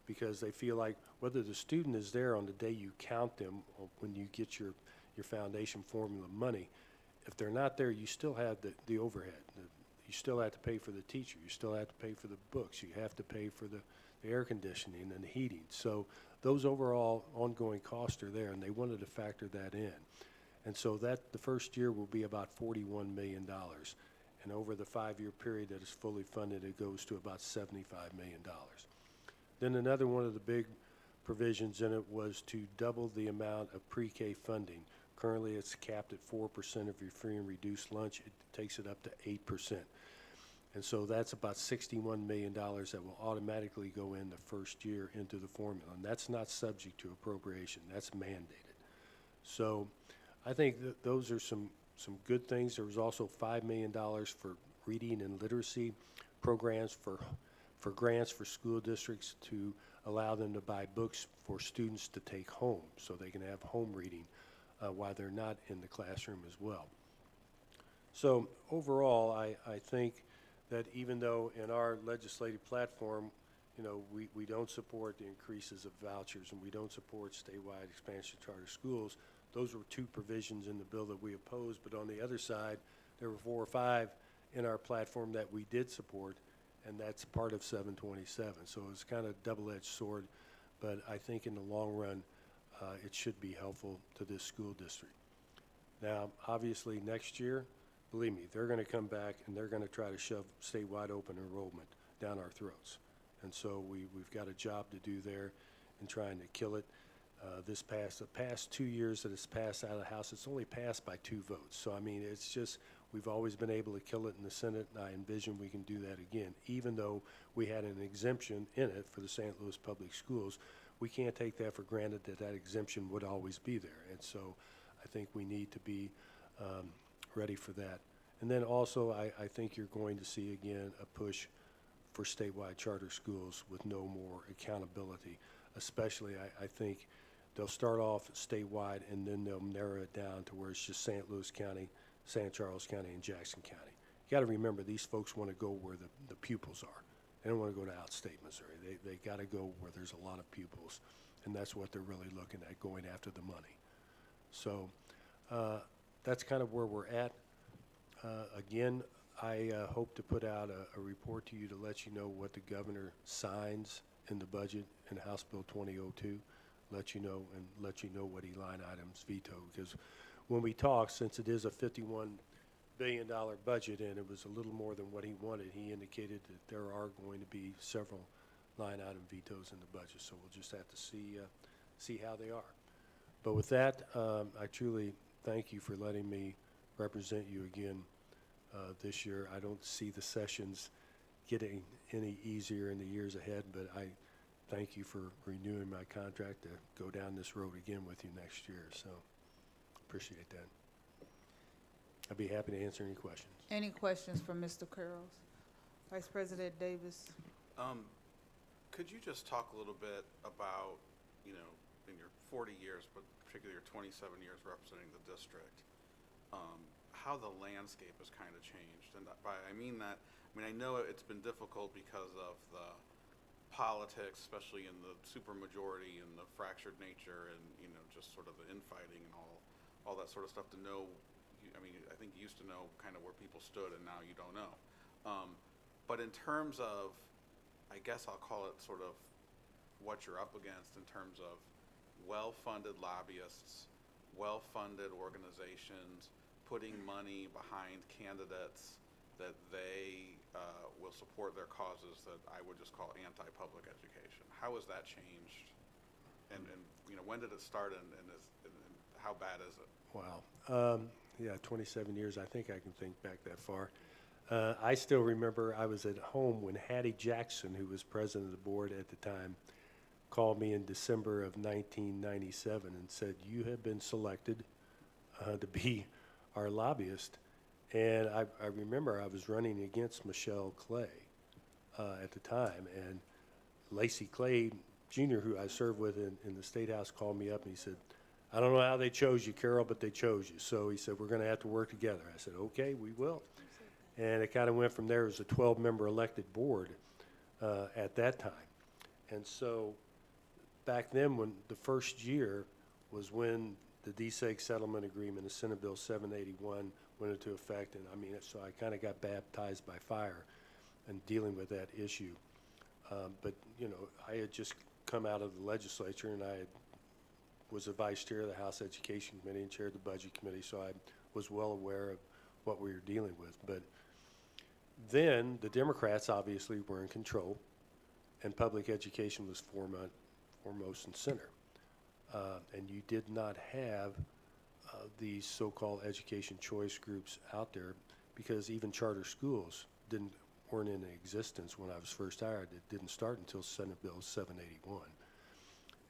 Speaker 10: because they feel like whether the student is there on the day you count them or when you get your foundation formula money, if they're not there, you still have the overhead. You still have to pay for the teacher. You still have to pay for the books. You have to pay for the air conditioning and the heating. So those overall ongoing costs are there, and they wanted to factor that in. And so that the first year will be about $41 million. And over the 5-year period that is fully funded, it goes to about $75 million. Then another one of the big provisions in it was to double the amount of pre-K funding. Currently, it's capped at 4% of your free and reduced lunch. It takes it up to 8%. And so that's about $61 million that will automatically go in the first year into the formula. And that's not subject to appropriation. That's mandated. So I think that those are some good things. There was also $5 million for reading and literacy programs for grants for school districts to allow them to buy books for students to take home so they can have home reading while they're not in the classroom as well. So overall, I think that even though in our legislative platform, you know, we don't support the increases of vouchers and we don't support statewide expansion of charter schools, those were 2 provisions in the bill that we opposed. But on the other side, there were 4 or 5 in our platform that we did support, and that's part of 727. So it's kind of a double-edged sword, but I think in the long run, it should be helpful to this school district. Now, obviously, next year, believe me, they're going to come back and they're going to try to shove statewide open enrollment down our throats. And so we've got a job to do there in trying to kill it. The past 2 years that it's passed out of the House, it's only passed by 2 votes. So, I mean, it's just, we've always been able to kill it in the Senate, and I envision we can do that again. Even though we had an exemption in it for the St. Louis Public Schools, we can't take that for granted that that exemption would always be there. And so I think we need to be ready for that. And then also, I think you're going to see, again, a push for statewide charter schools with no more accountability. Especially, I think they'll start off statewide and then they'll narrow it down to where it's just St. Louis County, St. Charles County, and Jackson County. You got to remember, these folks want to go where the pupils are. They don't want to go to outstate Missouri. They got to go where there's a lot of pupils, and that's what they're really looking at, going after the money. So that's kind of where we're at. Again, I hope to put out a report to you to let you know what the governor signs in the budget in House Bill 2002, let you know what he line items veto. Because when we talked, since it is a $51 billion budget and it was a little more than what he wanted, he indicated that there are going to be several line item vetoes in the budget. So we'll just have to see how they are. But with that, I truly thank you for letting me represent you again this year. I don't see the sessions getting any easier in the years ahead, but I thank you for renewing my contract to go down this road again with you next year. So appreciate that. I'd be happy to answer any questions.
Speaker 1: Any questions for Mr. Curls? Vice President Davis?
Speaker 8: Could you just talk a little bit about, you know, in your 40 years, but particularly your 27 years representing the district, how the landscape has kind of changed? And I mean, I know it's been difficult because of the politics, especially in the supermajority and the fractured nature and, you know, just sort of the infighting and all that sort of stuff to know, I mean, I think you used to know kind of where people stood and now you don't know. But in terms of, I guess I'll call it sort of what you're up against in terms of well-funded lobbyists, well-funded organizations, putting money behind candidates that they will support their causes that I would just call anti-public education. How has that changed? And you know, when did it start and how bad is it?
Speaker 10: Wow. Yeah, 27 years, I think I can think back that far. I still remember I was at home when Hattie Jackson, who was president of the board at the time, called me in December of 1997 and said, "You have been selected to be our lobbyist." And I remember I was running against Michelle Clay at the time, and Lacey Clay Jr., who I served with in the State House, called me up and he said, "I don't know how they chose you, Carol, but they chose you." So he said, "We're going to have to work together." I said, "Okay, we will." And it kind of went from there. It was a 12-member elected board at that time. And so back then, when the first year was when the DSEG settlement agreement, the Senate Bill 781, went into effect, and I mean, so I kind of got baptized by fire in dealing with that issue. But you know, I had just come out of the legislature, and was a vice chair of the House Education Committee and chaired the Budget Committee, so I was well aware of what we were dealing with. But then the Democrats obviously were in control, and public education was foremost and center. And you did not have these so-called education choice groups out there, because even charter schools weren't in existence when I was first hired. It didn't start until Senate Bill 781.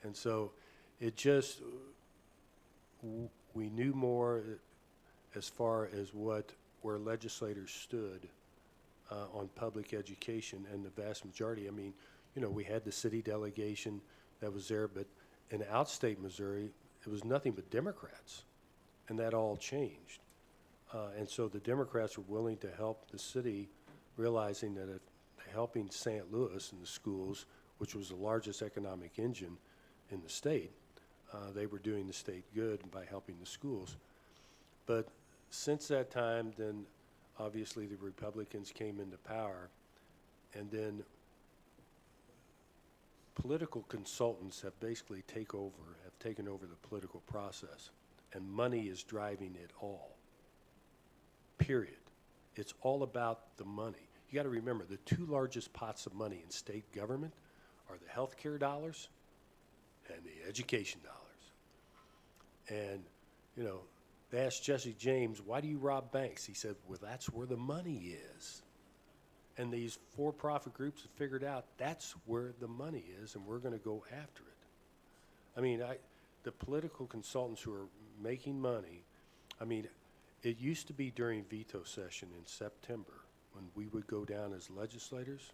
Speaker 10: And so it just, we knew more as far as where legislators stood on public education, and the vast majority, I mean, you know, we had the city delegation that was there, but in outstate Missouri, it was nothing but Democrats, and that all changed. And so the Democrats were willing to help the city, realizing that helping St. Louis and the schools, which was the largest economic engine in the state, they were doing the state good by helping the schools. But since that time, then obviously the Republicans came into power, and then political consultants have basically taken over the political process, and money is driving it all, period. It's all about the money. You got to remember, the two largest pots of money in state government are the healthcare dollars and the education dollars. And, you know, they asked Jesse James, "Why do you rob banks?" He said, "Well, that's where the money is." And these for-profit groups have figured out that's where the money is, and we're going to go after it. I mean, the political consultants who are making money, I mean, it used to be during veto session in September when we would go down as legislators,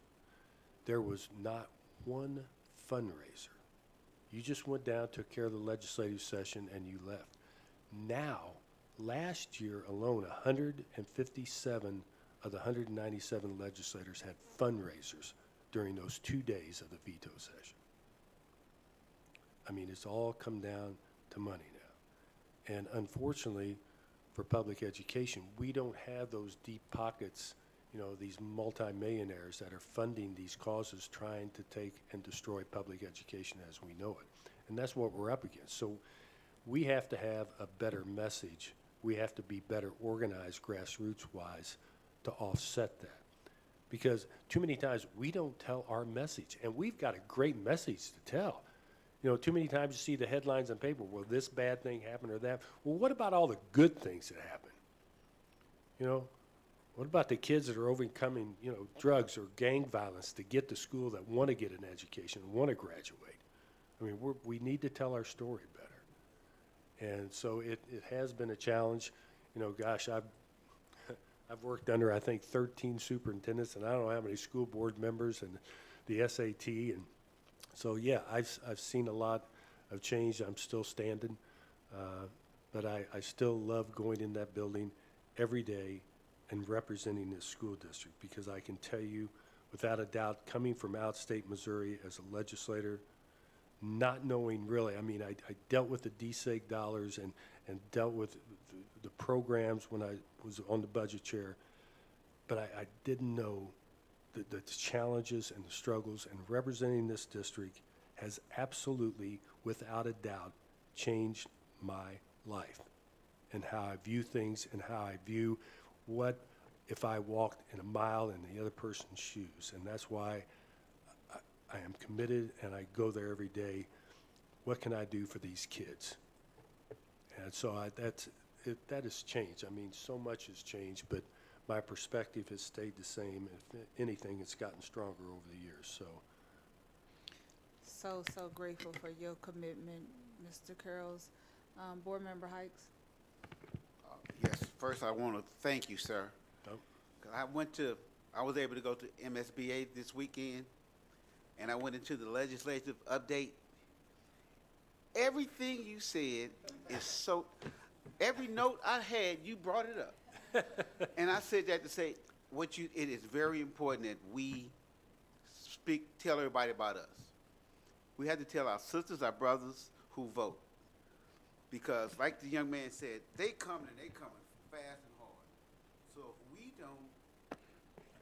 Speaker 10: there was not one fundraiser. You just went down, took care of the legislative session, and you left. Now, last year alone, 157 of the 197 legislators had fundraisers during those 2 days of the veto session. I mean, it's all come down to money now. And unfortunately, for public education, we don't have those deep pockets, you know, these multimillionaires that are funding these causes trying to take and destroy public education as we know it. And that's what we're up against. So we have to have a better message. We have to be better organized grassroots-wise to offset that. Because too many times we don't tell our message, and we've got a great message to tell. You know, too many times you see the headlines on paper, well, this bad thing happened or that. Well, what about all the good things that happen? You know, what about the kids that are overcoming, you know, drugs or gang violence to get to school, that want to get an education, want to graduate? I mean, we need to tell our story better. And so it has been a challenge. You know, gosh, I've worked under, I think, 13 superintendents, and I don't know how many school board members and the SAT. And so, yeah, I've seen a lot of change. I'm still standing. But I still love going in that building every day and representing this school district, because I can tell you without a doubt, coming from outstate Missouri as a legislator, not knowing really, I mean, I dealt with the DSEG dollars and dealt with the programs when I was on the budget chair, but I didn't know the challenges and the struggles, and representing this district has absolutely, without a doubt, changed my life and how I view things and how I view what if I walked in a mile in the other person's shoes. And that's why I am committed and I go there every day. What can I do for these kids? And so that has changed. I mean, so much has changed, but my perspective has stayed the same. If anything, it's gotten stronger over the years.
Speaker 1: So grateful for your commitment, Mr. Carroll's. Board Member Hikes?
Speaker 11: Yes, first I want to thank you, sir.
Speaker 10: Oh.
Speaker 11: 'Cause I was able to go to MSBA this weekend, and I went into the legislative update. Everything you said is every note I had, you brought it up. And I said that to say, it is very important that we tell everybody about us. We have to tell our sisters, our brothers who vote. Because like the young man said, they coming fast and hard. So if we don't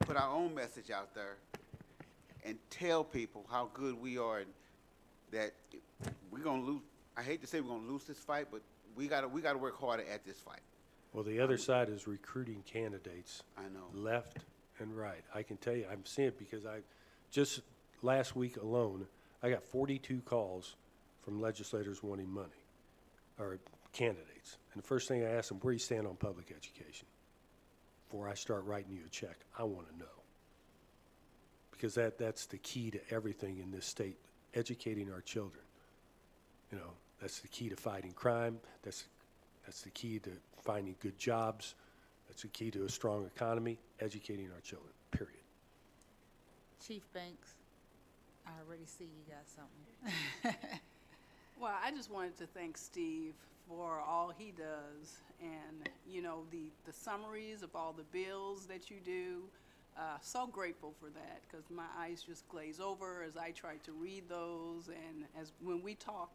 Speaker 11: put our own message out there and tell people how good we are and that we're gonna lose, I hate to say we're gonna lose this fight, but we gotta work harder at this fight.
Speaker 10: Well, the other side is recruiting candidates.
Speaker 11: I know.
Speaker 10: Left and right. I can tell you, I'm seeing it because just last week alone, I got 42 calls from legislators wanting money, or candidates. And the first thing I asked them, where do you stand on public education? Before I start writing you a check, I want to know. Because that's the key to everything in this state, educating our children. You know, that's the key to fighting crime. That's the key to finding good jobs. That's the key to a strong economy, educating our children, period.
Speaker 1: Chief Banks, I already see you got something.
Speaker 12: Well, I just wanted to thank Steve for all he does, and the summaries of all the bills that you do. So grateful for that, because my eyes just glaze over as I try to read those, and when we talk,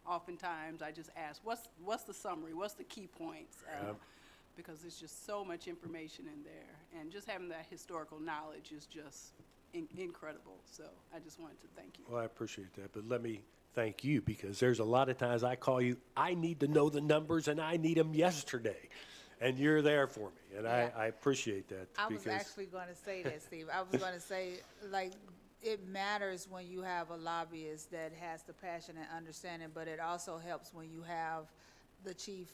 Speaker 12: oftentimes I just ask, what's the summary, what's the key points, because there's just so much information in there, and just having that historical knowledge is just incredible. So I just wanted to thank you.
Speaker 10: Well, I appreciate that, but let me thank you, because there's a lot of times I call you, I need to know the numbers and I need them yesterday. And you're there for me, and
Speaker 1: Yeah.
Speaker 10: I appreciate that.
Speaker 1: I was
Speaker 10: because
Speaker 1: actually going to say that, Steve. I was going to say, like, it matters when you have a lobbyist that has the passion and understanding, but it also helps when you have the chief,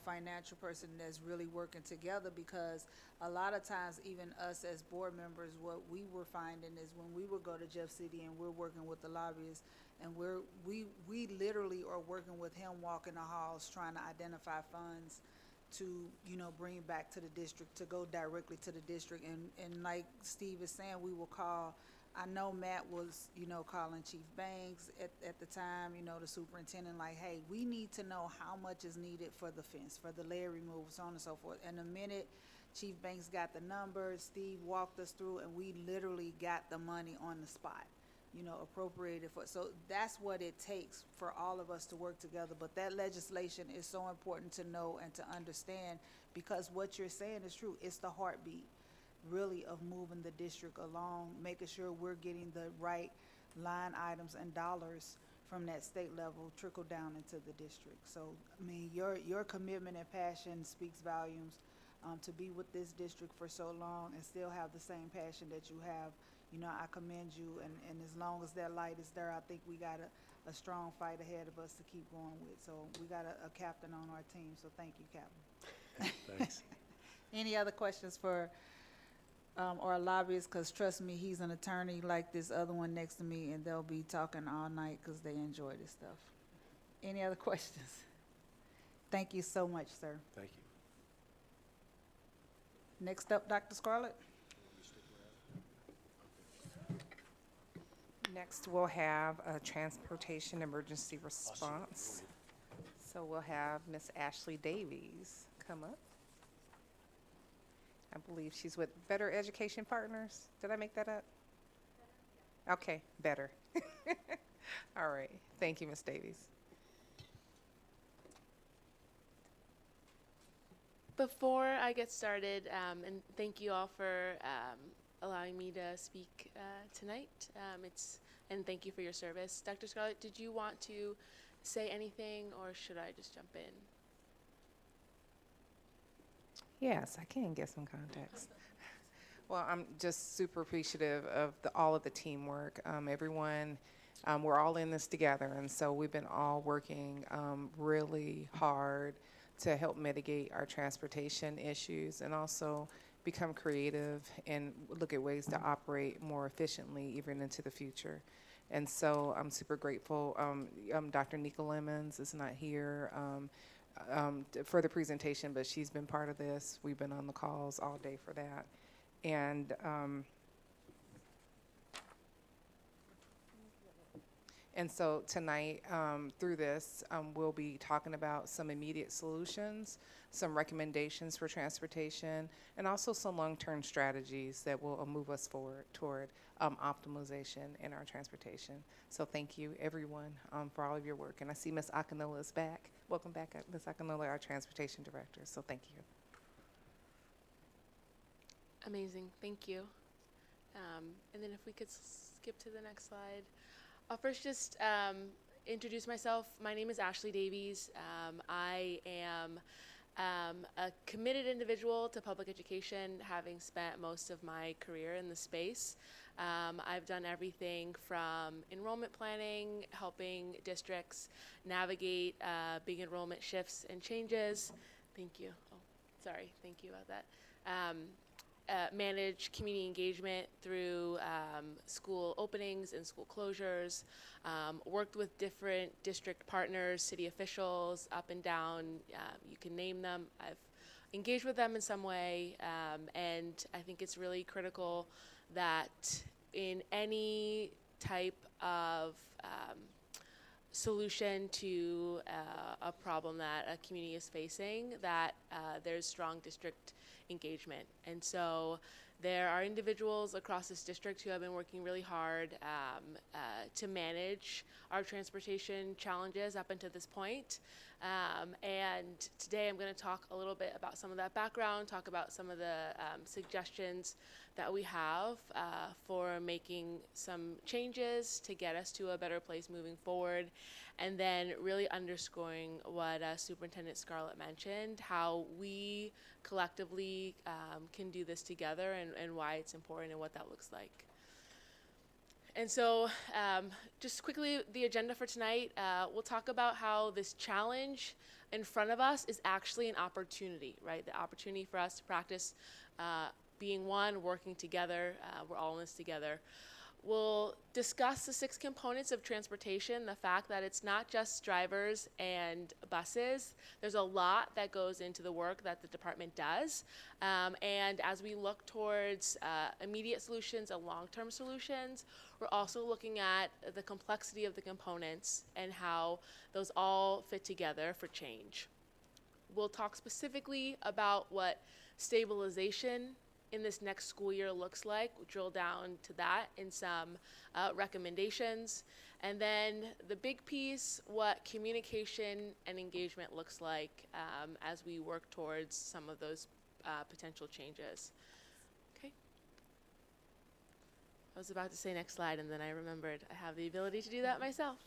Speaker 1: financial person that's really working together, because a lot of times, even us as board members, what we were finding is when we would go to Jeff City and we're working with the lobbyists, and we literally are working with him, walking the halls, trying to identify funds to, bring back to the district, to go directly to the district. And like Steve is saying, we will call, I know Matt was, calling Chief Banks at the time, the superintendent, like, hey, we need to know how much is needed for the fence, for the layer removal, so on and so forth. And the minute Chief Banks got the numbers, Steve walked us through, and we literally got the money on the spot, appropriated for. So that's what it takes for all of us to work together. But that legislation is so important to know and to understand, because what you're saying is true. It's the heartbeat, really, of moving the district along, making sure we're getting the right line items and dollars from that state level trickle down into the district. So, I mean, your commitment and passion speaks volumes. To be with this district for so long and still have the same passion that you have, I commend you, and as long as that light is there, I think we got a strong fight ahead of us to keep going with. So we got a captain on our team, so thank you, Captain.
Speaker 10: Thanks.
Speaker 1: Any other questions for our lobbyists? Because trust me, he's an attorney like this other one next to me, and they'll be talking all night because they enjoy this stuff. Any other questions? Thank you so much, sir.
Speaker 10: Thank you.
Speaker 1: Next up, Dr. Scarlett.
Speaker 6: Next, we'll have a transportation emergency response. So we'll have Miss Ashley Davies come up. I believe she's with Better Education Partners. Did I make that up? Okay, better. All right. Thank you, Ms. Davies.
Speaker 13: Before I get started, and thank you all for allowing me to speak tonight. And thank you for your service. Dr. Scarlett, did you want to say anything, or should I just jump in?
Speaker 6: Yes, I can get some context. Well, I'm just super appreciative of all of the teamwork. Everyone, we're all in this together, and so we've been all working really hard to help mitigate our transportation issues and also become creative and look at ways to operate more efficiently even into the future. And so I'm super grateful. Dr. Nika Lemons is not here for the presentation, but she's been part of this. We've been on the calls all day for that. And so tonight, through this, we'll be talking about some immediate solutions, some recommendations for transportation, and also some long-term strategies that will move us forward toward optimization in our transportation. So thank you, everyone, for all of your work. And I see Ms. Akinola is back. Welcome back, Ms. Akinola, our transportation director. So thank you.
Speaker 13: Amazing, thank you. And then if we could skip to the next slide. I'll first just introduce myself. My name is Ashley Davies. I am a committed individual to public education, having spent most of my career in the space. I've done everything from enrollment planning, helping districts navigate big enrollment shifts and changes. Thank you. Oh, sorry. Thank you about that. Manage community engagement through school openings and school closures, worked with different district partners, city officials, up and down, you can name them. I've engaged with them in some way, and I think it's really critical that in any type of solution to a problem that a community is facing, that there's strong district engagement. And so there are individuals across this district who have been working really hard to manage our transportation challenges up until this point. And today I'm going to talk a little bit about some of that background, talk about some of the suggestions that we have for making some changes to get us to a better place moving forward, and then really underscoring what Superintendent Scarlett mentioned, how we collectively can do this together, and why it's important and what that looks like. And so just quickly, the agenda for tonight, we'll talk about how this challenge in front of us is actually an opportunity, right? The opportunity for us to practice being one, working together. We're all in this together. We'll discuss the 6 components of transportation, the fact that it's not just drivers and buses. There's a lot that goes into the work that the department does. And as we look towards immediate solutions and long-term solutions, we're also looking at the complexity of the components and how those all fit together for change. We'll talk specifically about what stabilization in this next school year looks like. We'll drill down to that in some recommendations. And then the big piece, what communication and engagement looks like as we work towards some of those potential changes. Okay. I was about to say next slide, and then I remembered I have the ability to do that myself.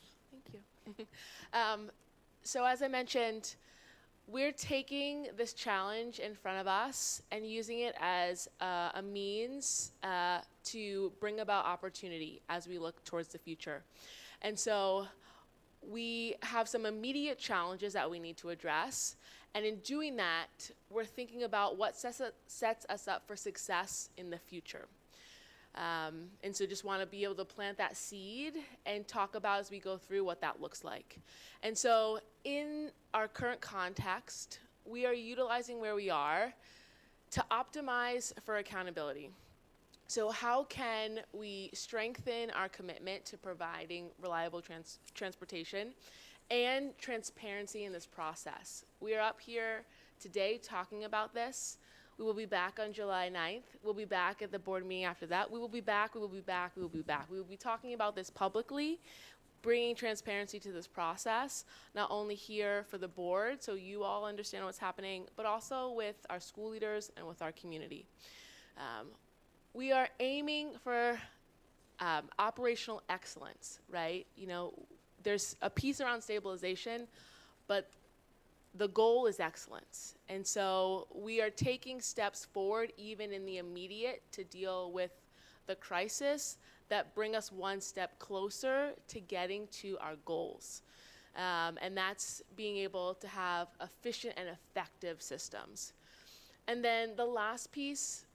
Speaker 13: Thank you. So as I mentioned, we're taking this challenge in front of us and using it as a means to bring about opportunity as we look towards the future. And so we have some immediate challenges that we need to address. And in doing that, we're thinking about what sets us up for success in the future. And so just want to be able to plant that seed and talk about as we go through what that looks like. And so in our current context, we are utilizing where we are to optimize for accountability. So how can we strengthen our commitment to providing reliable transportation and transparency in this process? We are up here today talking about this. We will be back on July 9th. We'll be back at the board meeting after that. We will be back, we will be back, we will be back. We will be talking about this publicly, bringing transparency to this process, not only here for the board, so you all understand what's happening, but also with our school leaders and with our community. We are aiming for operational excellence, right? You know, there's a piece around stabilization, but the goal is excellence. And so we are taking steps forward even in the immediate to deal with the crisis that bring us one step closer to getting to our goals. And that's being able to have efficient and effective systems. And then the last piece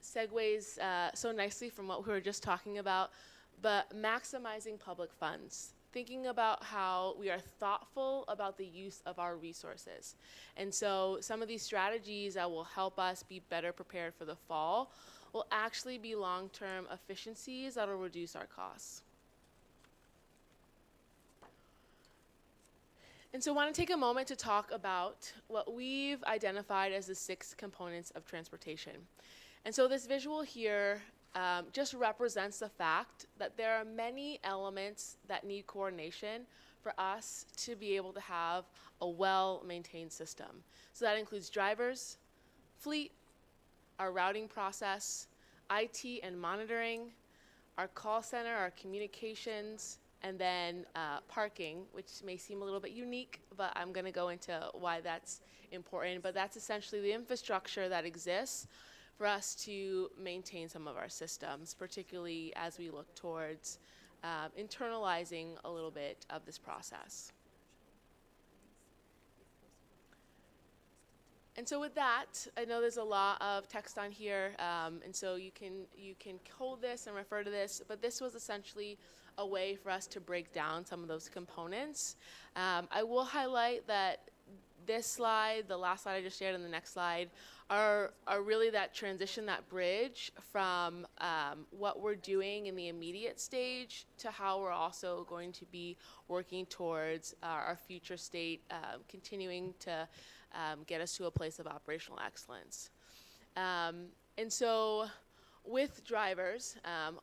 Speaker 13: segues so nicely from what we were just talking about, but maximizing public funds. Thinking about how we are thoughtful about the use of our resources. And so some of these strategies that will help us be better prepared for the fall will actually be long-term efficiencies that will reduce our costs. And so I want to take a moment to talk about what we've identified as the 6 components of transportation. And so this visual here just represents the fact that there are many elements that need coordination for us to be able to have a well-maintained system. So that includes drivers, fleet, our routing process, IT and monitoring, our call center, our communications, and then parking, which may seem a little bit unique, but I'm going to go into why that's important. But that's essentially the infrastructure that exists for us to maintain some of our systems, particularly as we look towards internalizing a little bit of this process. And so with that, I know there's a lot of text on here, and so you can hold this and refer to this, but this was essentially a way for us to break down some of those components. I will highlight that this slide, the last slide I just shared, and the next slide are really that transition, that bridge from what we're doing in the immediate stage to how we're also going to be working towards our future state, continuing to get us to a place of operational excellence. And so with drivers,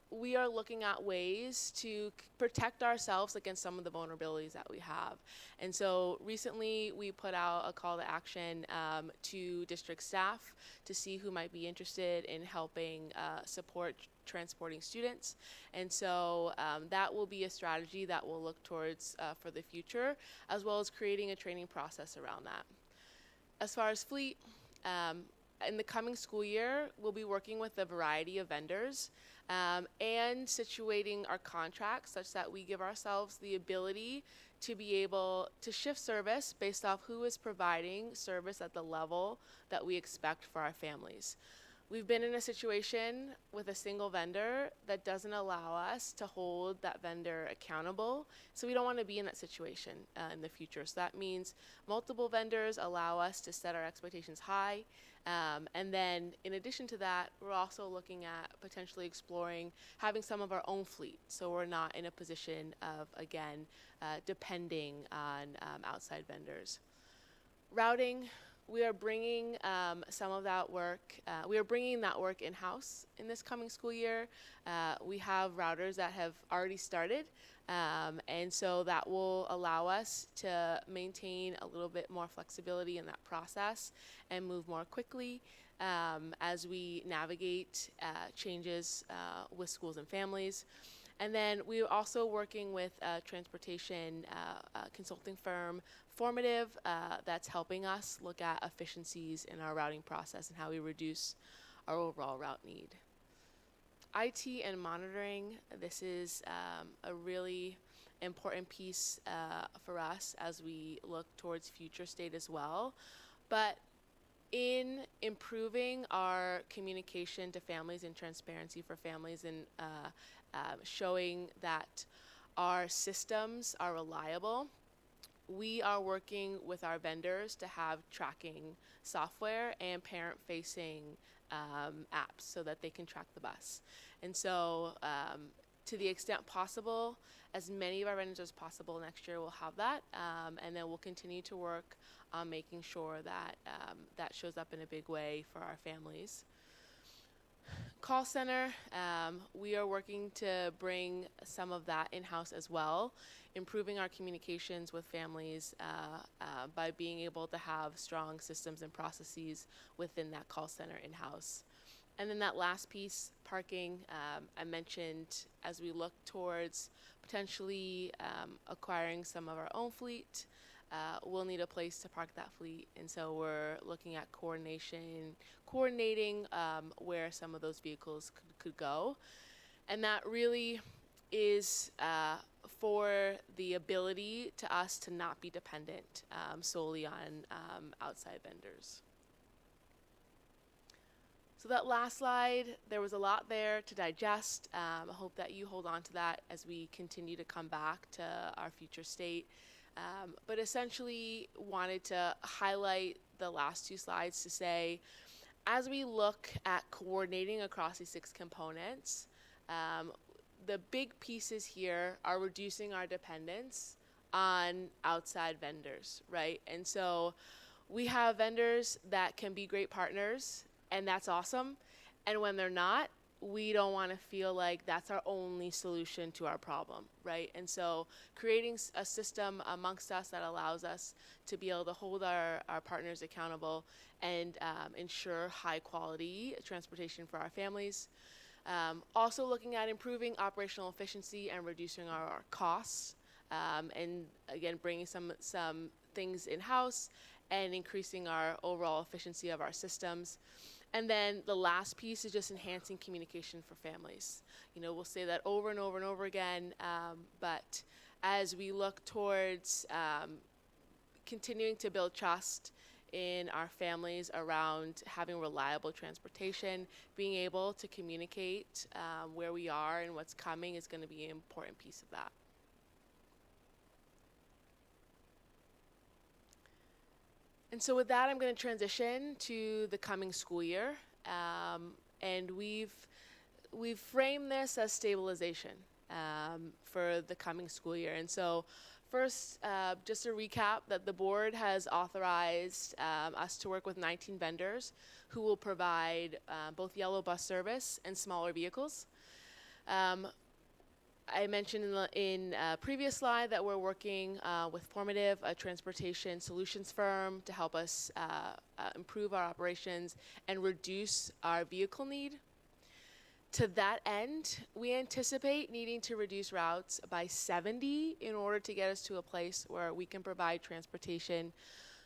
Speaker 13: we are looking at ways to protect ourselves against some of the vulnerabilities that we have. And so recently we put out a call to action to district staff to see who might be interested in helping support transporting students. And so that will be a strategy that we'll look towards for the future, as well as creating a training process around that. As far as fleet, in the coming school year, we'll be working with a variety of vendors and situating our contracts such that we give ourselves the ability to be able to shift service based off who is providing service at the level that we expect for our families. We've been in a situation with a single vendor that doesn't allow us to hold that vendor accountable. So we don't want to be in that situation in the future. So that means multiple vendors allow us to set our expectations high. And then in addition to that, we're also looking at potentially exploring having some of our own fleet. So we're not in a position of, again, depending on outside vendors. Routing. We are bringing some of that work, we are bringing that work in-house in this coming school year. We have routers that have already started, and so that will allow us to maintain a little bit more flexibility in that process and move more quickly as we navigate changes with schools and families. And then we're also working with a transportation consulting firm, Formative, that's helping us look at efficiencies in our routing process and how we reduce our overall route need. IT and monitoring, this is a really important piece for us as we look towards future state as well. But in improving our communication to families and transparency for families and showing that our systems are reliable, we are working with our vendors to have tracking software and parent-facing apps so that they can track the bus. And so to the extent possible, as many of our vendors as possible next year will have that, and then we'll continue to work on making sure that that shows up in a big way for our families. Call center, we are working to bring some of that in-house as well, improving our communications with families by being able to have strong systems and processes within that call center in-house. And then that last piece, parking, I mentioned as we look towards potentially acquiring some of our own fleet, we'll need a place to park that fleet. And so we're looking at coordinating where some of those vehicles could go. And that really is for the ability to us to not be dependent solely on outside vendors. So that last slide, there was a lot there to digest. I hope that you hold on to that as we continue to come back to our future state. But essentially wanted to highlight the last two slides to say, as we look at coordinating across these 6 components, the big pieces here are reducing our dependence on outside vendors, right? And so we have vendors that can be great partners, and that's awesome. And when they're not, we don't want to feel like that's our only solution to our problem, right? And so creating a system amongst us that allows us to be able to hold our partners accountable and ensure high quality transportation for our families. Also looking at improving operational efficiency and reducing our costs, and again, bringing some things in-house and increasing our overall efficiency of our systems. And then the last piece is just enhancing communication for families. You know, we'll say that over and over and over again, but as we look towards continuing to build trust in our families around having reliable transportation, being able to communicate where we are and what's coming is going to be an important piece of that. And so with that, I'm going to transition to the coming school year. And we've framed this as stabilization for the coming school year. And so first, just a recap that the board has authorized us to work with 19 vendors who will provide both yellow bus service and smaller vehicles. I mentioned in a previous slide that we're working with Formative, a transportation solutions firm, to help us improve our operations and reduce our vehicle need. To that end, we anticipate needing to reduce routes by 70 in order to get us to a place where we can provide transportation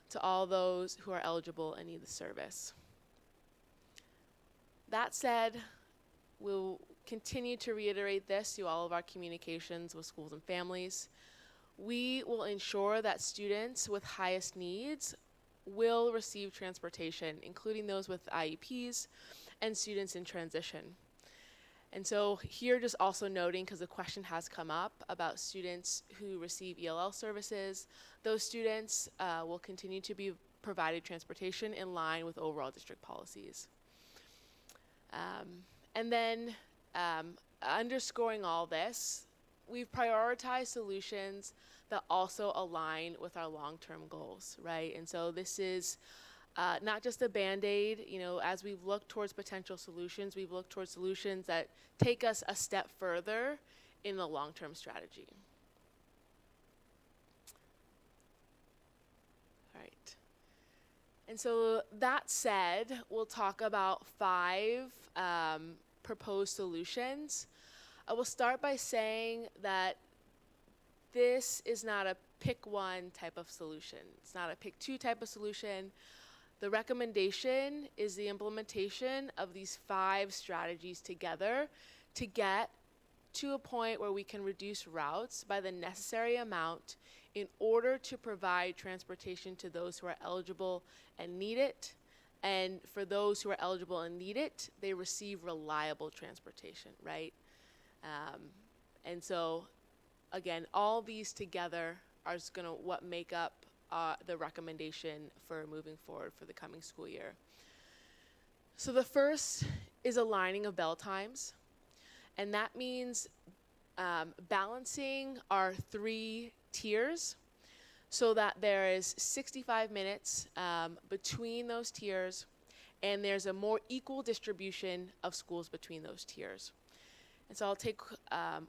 Speaker 13: to all those who are eligible and need the service. That said, we'll continue to reiterate this through all of our communications with schools and families. We will ensure that students with highest needs will receive transportation, including those with IEPs and students in transition. And so here, just also noting, because the question has come up about students who receive ELL services, those students will continue to be provided transportation in line with overall district policies. And then underscoring all this, we've prioritized solutions that also align with our long-term goals, right? And so this is not just a Band-Aid. You know, as we've looked towards potential solutions, we've looked towards solutions that take us a step further in the long-term strategy. All right. And so that said, we'll talk about 5 proposed solutions. I will start by saying that this is not a pick one type of solution. It's not a pick two type of solution. The recommendation is the implementation of these 5 strategies together to get to a point where we can reduce routes by the necessary amount in order to provide transportation to those who are eligible and need it. And for those who are eligible and need it, they receive reliable transportation, right? And so, again, all these together are going to what make up the recommendation for moving forward for the coming school year. So the first is aligning of bell times. And that means balancing our 3 tiers so that there is 65 minutes between those tiers, and there's a more equal distribution of schools between those tiers. And so I'll take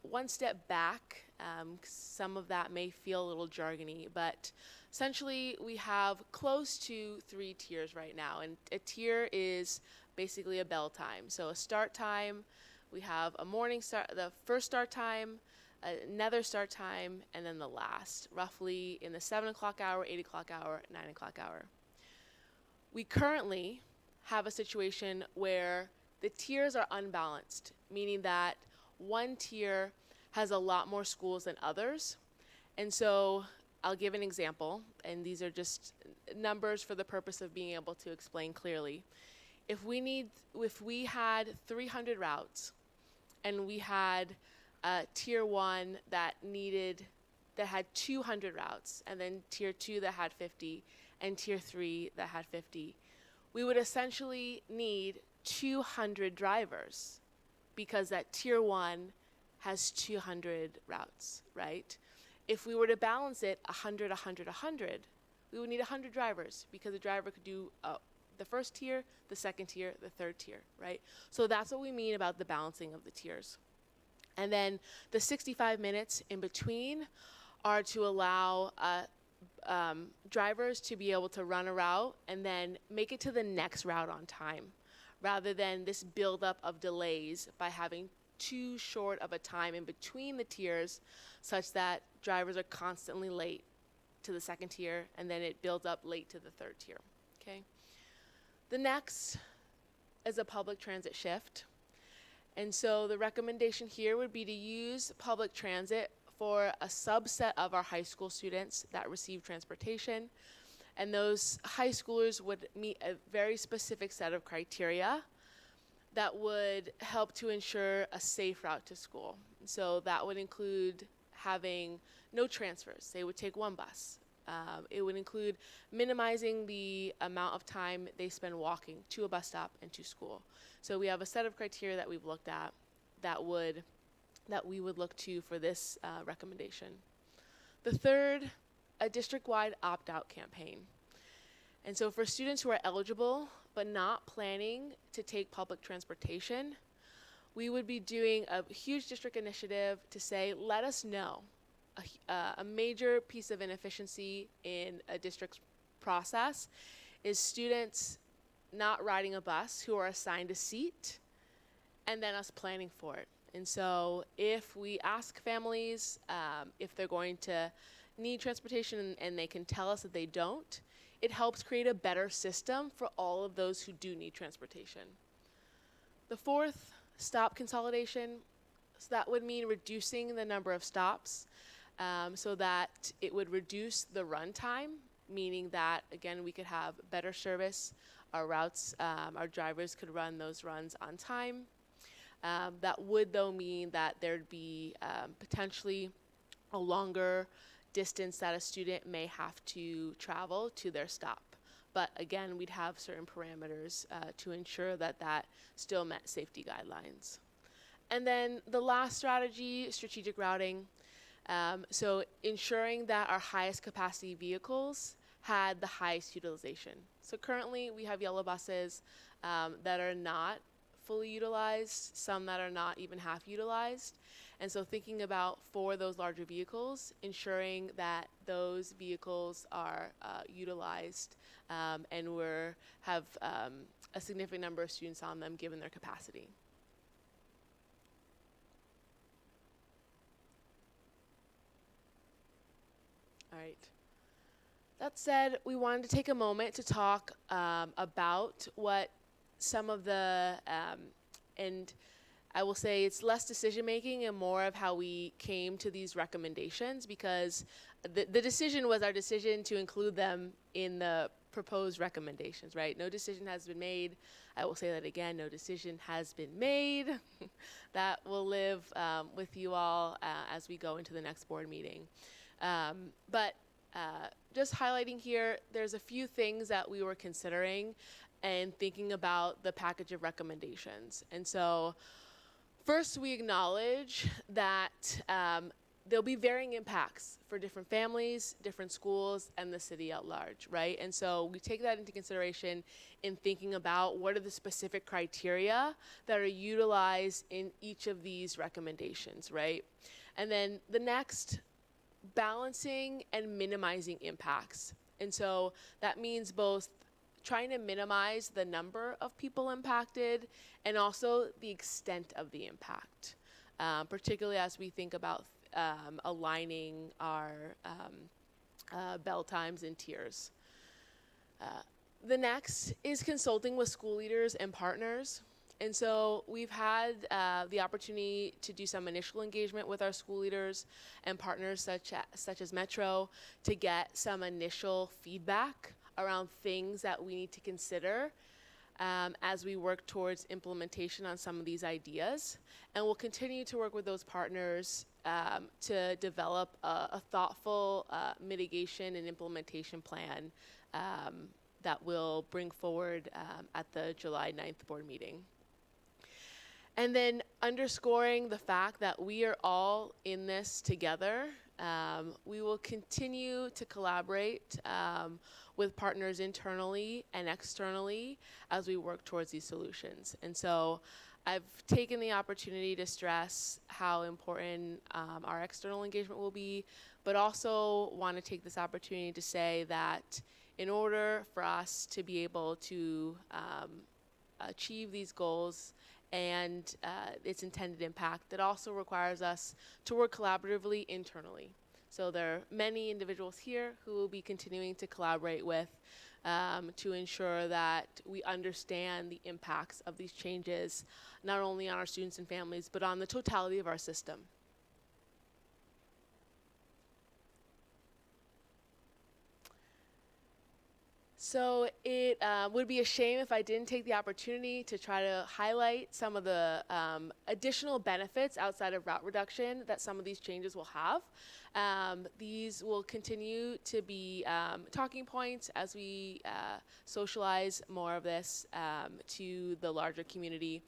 Speaker 13: one step back. 'Cause some of that may feel a little jargony, but essentially we have close to 3 tiers right now. And a tier is basically a bell time. So a start time, we have a morning start, the first start time, another start time, and then the last, roughly in the 7 o'clock hour, 8 o'clock hour, 9 o'clock hour. We currently have a situation where the tiers are unbalanced, meaning that one tier has a lot more schools than others. And so I'll give an example, and these are just numbers for the purpose of being able to explain clearly. If we had 300 routes, and we had tier 1 that had 200 routes, and then tier 2 that had 50, and tier 3 that had 50, we would essentially need 200 drivers because that tier 1 has 200 routes, right? If we were to balance it 100, 100, 100, we would need 100 drivers because a driver could do the first tier, the second tier, the third tier, right? So that's what we mean about the balancing of the tiers. And then the 65 minutes in between are to allow drivers to be able to run a route and then make it to the next route on time, rather than this buildup of delays by having too short of a time in between the tiers, such that drivers are constantly late to the second tier, and then it builds up late to the third tier, okay? The next is a public transit shift. And so the recommendation here would be to use public transit for a subset of our high school students that receive transportation. And those high schoolers would meet a very specific set of criteria that would help to ensure a safe route to school. So that would include having no transfers. They would take one bus. It would include minimizing the amount of time they spend walking to a bus stop and to school. So we have a set of criteria that we've looked at that we would look to for this recommendation. The third, a district-wide opt-out campaign. And so for students who are eligible but not planning to take public transportation, we would be doing a huge district initiative to say, let us know. A major piece of inefficiency in a district's process is students not riding a bus who are assigned a seat and then us planning for it. And so if we ask families if they're going to need transportation and they can tell us that they don't, it helps create a better system for all of those who do need transportation. The fourth, stop consolidation. So that would mean reducing the number of stops so that it would reduce the run time, meaning that, again, we could have better service. Our routes, our drivers could run those runs on time. That would, though, mean that there'd be potentially a longer distance that a student may have to travel to their stop. But again, we'd have certain parameters to ensure that that still met safety guidelines. And then the last strategy, strategic routing. So ensuring that our highest capacity vehicles had the highest utilization. So currently we have yellow buses that are not fully utilized, some that are not even half utilized. And so thinking about for those larger vehicles, ensuring that those vehicles are utilized and have a significant number of students on them given their capacity. All right. That said, we wanted to take a moment to talk about what some of the, and I will say it's less decision making and more of how we came to these recommendations, because the decision was our decision to include them in the proposed recommendations, right? No decision has been made. I will say that again, no decision has been made. That will live with you all as we go into the next board meeting. But just highlighting here, there's a few things that we were considering and thinking about the package of recommendations. And so First, we acknowledge that there'll be varying impacts for different families, different schools, and the city at large, right? And so we take that into consideration in thinking about what are the specific criteria that are utilized in each of these recommendations, right? And then the next, balancing and minimizing impacts. And so that means both trying to minimize the number of people impacted and also the extent of the impact, particularly as we think about aligning our bell times and tiers. The next is consulting with school leaders and partners. And so we've had the opportunity to do some initial engagement with our school leaders and partners such as Metro to get some initial feedback around things that we need to consider as we work towards implementation on some of these ideas. And we'll continue to work with those partners to develop a thoughtful mitigation and implementation plan that we'll bring forward at the July 9th board meeting. And then underscoring the fact that we are all in this together. We will continue to collaborate with partners internally and externally as we work towards these solutions. And so I've taken the opportunity to stress how important our external engagement will be, but also want to take this opportunity to say that in order for us to be able to achieve these goals and its intended impact, that also requires us to work collaboratively internally. So there are many individuals here who will be continuing to collaborate with to ensure that we understand the impacts of these changes, not only on our students and families, but on the totality of our system. So it would be a shame if I didn't take the opportunity to try to highlight some of the additional benefits outside of route reduction that some of these changes will have. These will continue to be talking points as we socialize more of this to the larger community.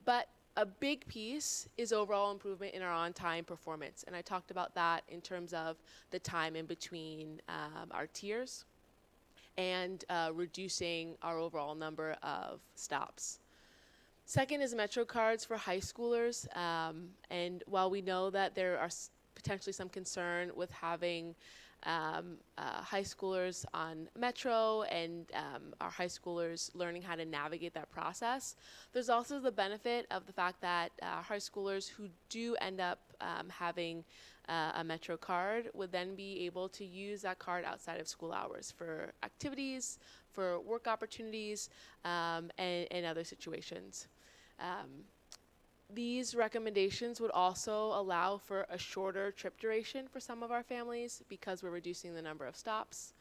Speaker 13: But a big piece is overall improvement in our on-time performance. And I talked about that in terms of the time in between our tiers and reducing our overall number of stops. Second is Metro cards for high schoolers. And while we know that there are potentially some concern with having high schoolers on Metro and our high schoolers learning how to navigate that process, there's also the benefit of the fact that high schoolers who do end up having a Metro card would then be able to use that card outside of school hours for activities, for work opportunities, and other situations. These recommendations would also allow for a shorter trip duration for some of our families because we're reducing the number of stops.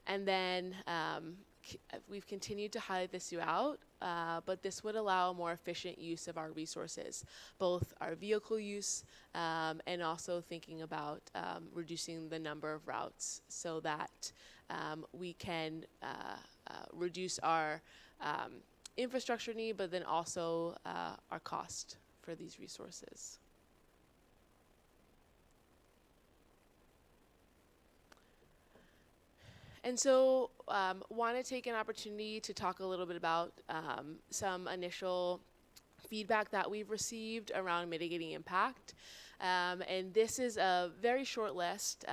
Speaker 13: And then we've continued to highlight this throughout, but this would allow a more efficient use of our resources, both our vehicle use and also thinking about reducing the number of routes so that we can reduce our infrastructure need, but then also our cost for these resources. And so want to take an opportunity to talk a little bit about some initial feedback that we've received around mitigating impact. And this is a very short list,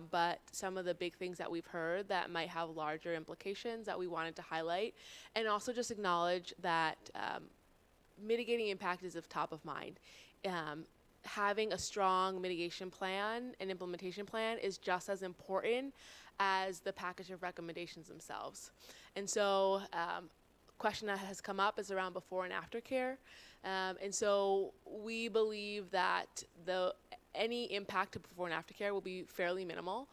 Speaker 13: but some of the big things that we've heard that might have larger implications that we wanted to highlight, and also just acknowledge that mitigating impact is of top of mind. Having a strong mitigation plan and implementation plan is just as important as the package of recommendations themselves. And so question that has come up is around before and after care. And so we believe that any impact to before and after care will be fairly minimal,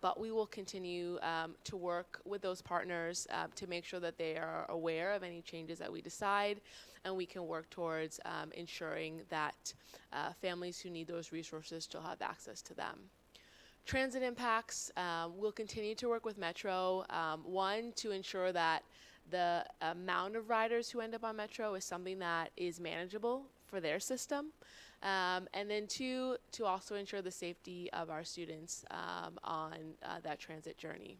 Speaker 13: but we will continue to work with those partners to make sure that they are aware of any changes that we decide, and we can work towards ensuring that families who need those resources still have access to them. Transit impacts, we'll continue to work with Metro, one, to ensure that the amount of riders who end up on Metro is something that is manageable for their system. And then two, to also ensure the safety of our students on that transit journey.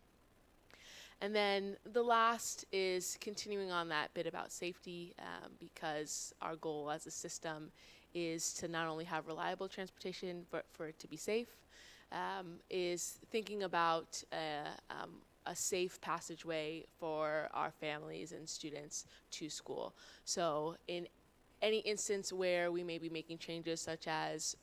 Speaker 13: And then the last is continuing on that bit about safety, because our goal as a system is to not only have reliable transportation, but for it to be safe, is thinking about a safe passageway for our families and students to school. So in any instance where we may be making changes such as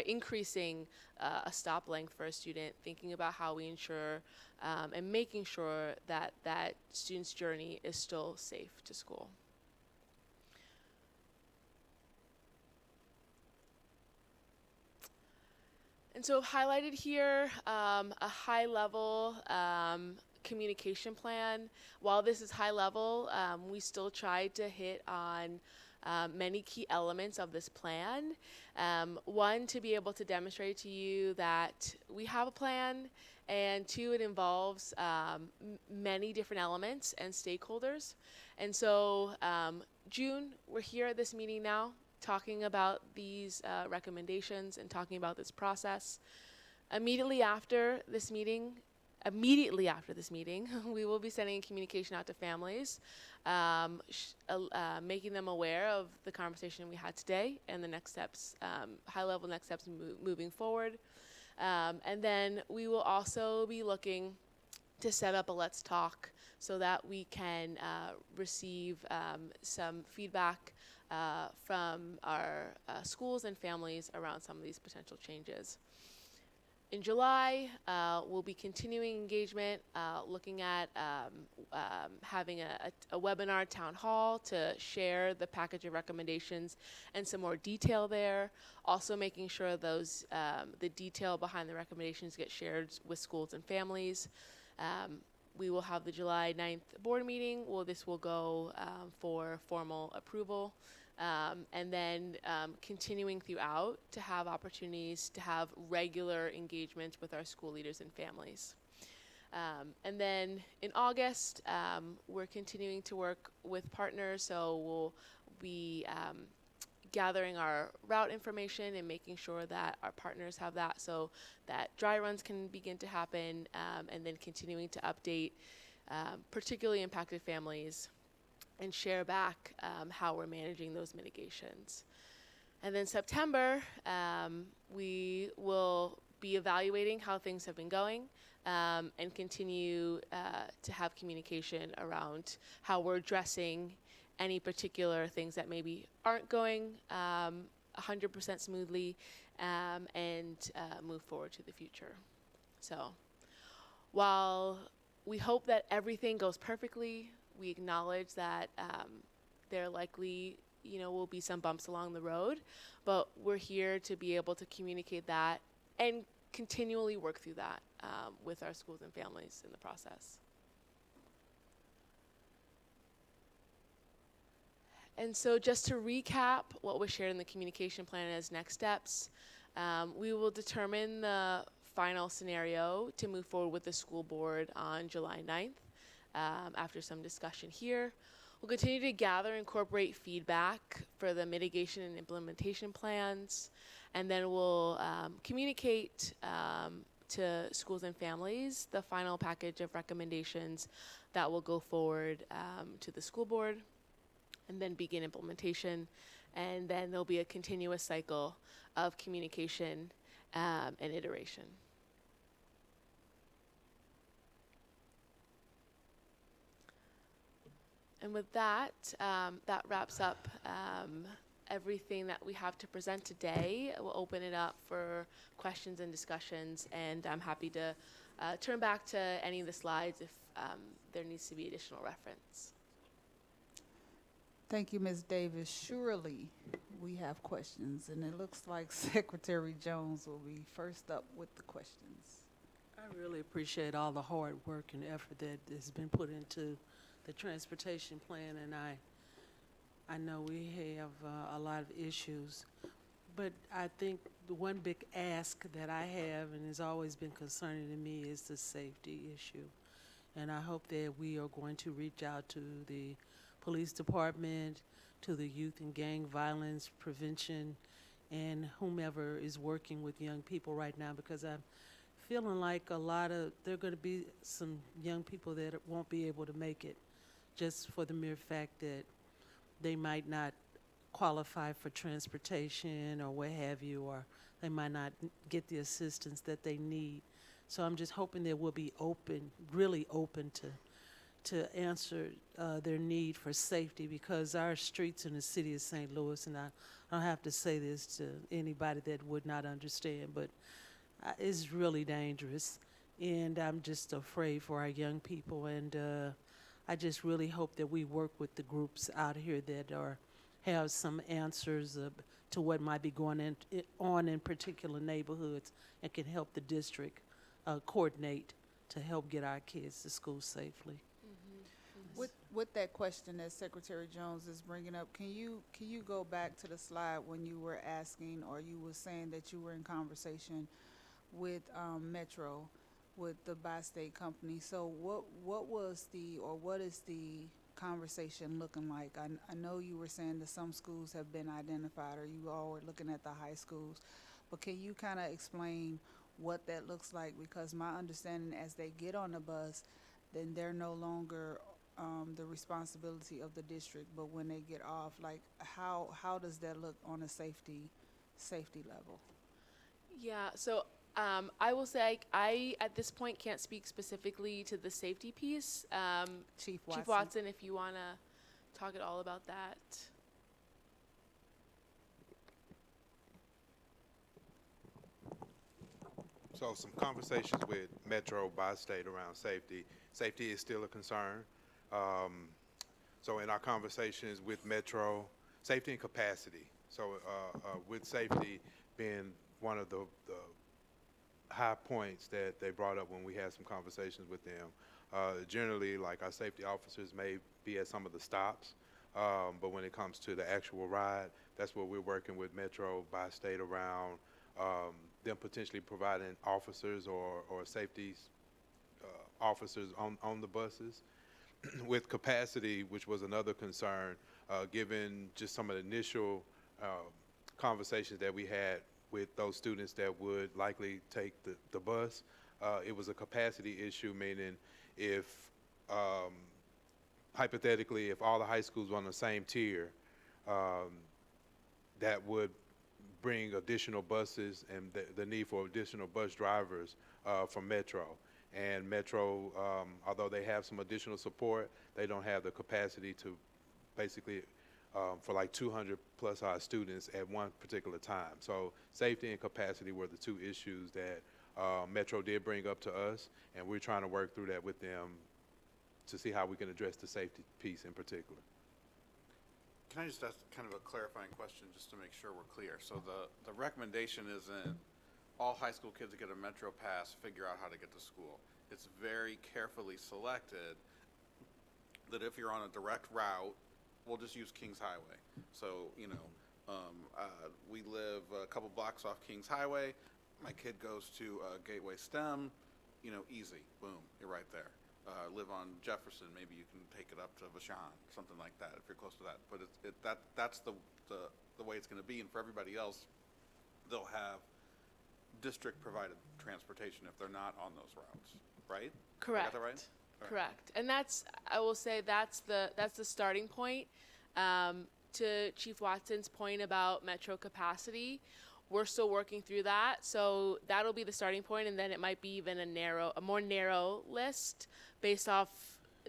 Speaker 13: increasing a stop length for a student, thinking about how we ensure and making sure that that student's journey is still safe to school. And so I've highlighted here a high-level communication plan. While this is high level, we still tried to hit on many key elements of this plan. One, to be able to demonstrate to you that we have a plan, and two, it involves many different elements and stakeholders. And so June, we're here at this meeting now talking about these recommendations and talking about this process. Immediately after this meeting, we will be sending a communication out to families, making them aware of the conversation we had today and the next steps, high-level next steps moving forward. And then we will also be looking to set up a Let's Talk so that we can receive some feedback from our schools and families around some of these potential changes. In July, we'll be continuing engagement, looking at having a webinar town hall to share the package of recommendations and some more detail there. Also making sure those the detail behind the recommendations get shared with schools and families. We will have the July 9th board meeting. This will go for formal approval. And then continuing throughout to have opportunities to have regular engagement with our school leaders and families. And then in August, we're continuing to work with partners, so we'll be gathering our route information and making sure that our partners have that so that dry runs can begin to happen, and then continuing to update particularly impacted families and share back how we're managing those mitigations. And then September, we will be evaluating how things have been going and continue to have communication around how we're addressing any particular things that maybe aren't going 100% smoothly, and move forward to the future. So while we hope that everything goes perfectly, we acknowledge that there likely, will be some bumps along the road, but we're here to be able to communicate that and continually work through that with our schools and families in the process. And so just to recap what was shared in the communication plan as next steps, we will determine the final scenario to move forward with the school board on July 9th. After some discussion here, we'll continue to gather and incorporate feedback for the mitigation and implementation plans, and then we'll communicate to schools and families the final package of recommendations that will go forward to the school board, and then begin implementation. And then there'll be a continuous cycle of communication and iteration. And with that, that wraps up everything that we have to present today. We'll open it up for questions and discussions, and I'm happy to turn back to any of the slides if there needs to be additional reference.
Speaker 1: Thank you, Ms. Davis. Surely we have questions, and it looks like Secretary Jones will be first up with the questions.
Speaker 3: I really appreciate all the hard work and effort that has been put into the transportation plan, and I know we have a lot of issues, but I think the one big ask that I have and has always been concerning to me is the safety issue. And I hope that we are going to reach out to the police department to the youth and gang violence prevention and whomever is working with young people right now, because I'm feeling like there are going to be some young people that won't be able to make it just for the mere fact that they might not qualify for transportation or what have you, or they might not get the assistance that they need. So I'm just hoping that we'll be open, really open to answer their need for safety, because our streets in the city of St. Louis, and I don't have to say this to anybody that would not understand, but it's really dangerous. And I'm just afraid for our young people. And I just really hope that we work with the groups out here that have some answers to what might be going on in particular neighborhoods, and can help the district coordinate to help get our kids to school safely.
Speaker 1: With that question that Secretary Jones is bringing up, can you go back to the slide when you were asking, or you were saying that you were in conversation with Metro, with the bi-state company? So what was what is the conversation looking like? I know you were saying that some schools have been identified, or you all were looking at the high schools, but can you kind of explain what that looks like? Because my understanding, as they get on the bus, then they're no longer the responsibility of the district, but when they get off, like how does that look on a safety level?
Speaker 13: Yeah, so I will say I at this point can't speak specifically to the safety piece.
Speaker 1: Chief Watson.
Speaker 13: Chief Watson, if you want to talk at all about that.
Speaker 14: So some conversations with Metro bi-state around safety. Safety is still a concern. So in our conversations with Metro, safety and capacity. So with safety being one of the high points that they brought up when we had some conversations with them. Generally, like, our safety officers may be at some of the stops, but when it comes to the actual ride, that's what we're working with Metro bi-state around, them potentially providing officers or safety officers on the buses. With capacity, which was another concern, given just some of the initial conversations that we had with those students that would likely take the bus, it was a capacity issue, meaning if, hypothetically, if all the high schools were on the same tier, that would bring additional buses and the need for additional bus drivers from Metro. And Metro, although they have some additional support, they don't have the capacity to basically for like 200 plus our students at one particular time. So safety and capacity were the two issues that Metro did bring up to us, and we're trying to work through that with them to see how we can address the safety piece in particular.
Speaker 8: Can I just ask kind of a clarifying question just to make sure we're clear? So the recommendation isn't all high school kids that get a Metro pass figure out how to get to school. It's very carefully selected that if you're on a direct route, we'll just use Kings Highway. So, you know, we live a couple blocks off Kings Highway. My kid goes to Gateway STEM, you know, easy, boom, you're right there. Live on Jefferson, maybe you can take it up to Vashon, something like that, if you're close to that. But that's the way it's going to be. And for everybody else, they'll have district-provided transportation if they're not on those routes, right?
Speaker 13: Correct.
Speaker 8: I got that right?
Speaker 13: Correct. And I will say that's the starting point. To Chief Watson's point about Metro capacity, we're still working through that. So that'll be the starting point, and then it might be even a more narrow list based off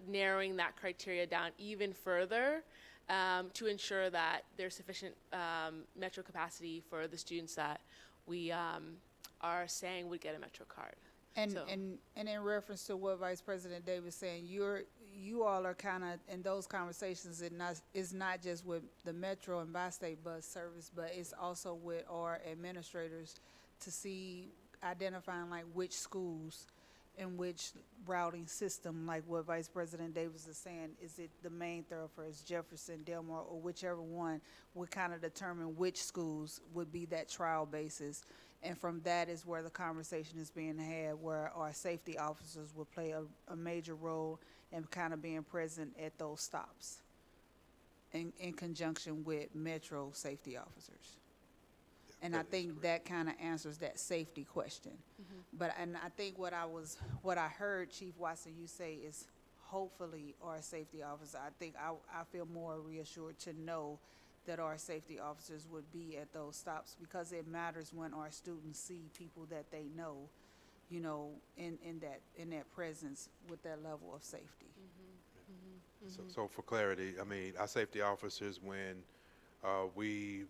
Speaker 13: narrowing that criteria down even further to ensure that there's sufficient Metro capacity for the students that we are saying would get a Metro card.
Speaker 1: And in reference to what Vice President Davis saying, you all are kind of in those conversations. It's not just with the Metro and bi-state bus service, but it's also with our administrators to see identifying like which schools and which routing system, like what Vice President Davis is saying. Is it the main thoroughfares, Jefferson, Delmar, or whichever one would kind of determine which schools would be that trial basis. And from that is where the conversation is being had, where our safety officers will play a major role in kind of being present at those stops. in conjunction with Metro safety officers. And I
Speaker 14: that is
Speaker 1: think that kind of answers that safety question. But, and I think what I heard Chief Watson you say is hopefully our safety officer, I think I feel more reassured to know that our safety officers would be at those stops, because it matters when our students see people that they know, you know, in that presence with that level of safety.
Speaker 14: So for clarity, I mean, our safety officers, when we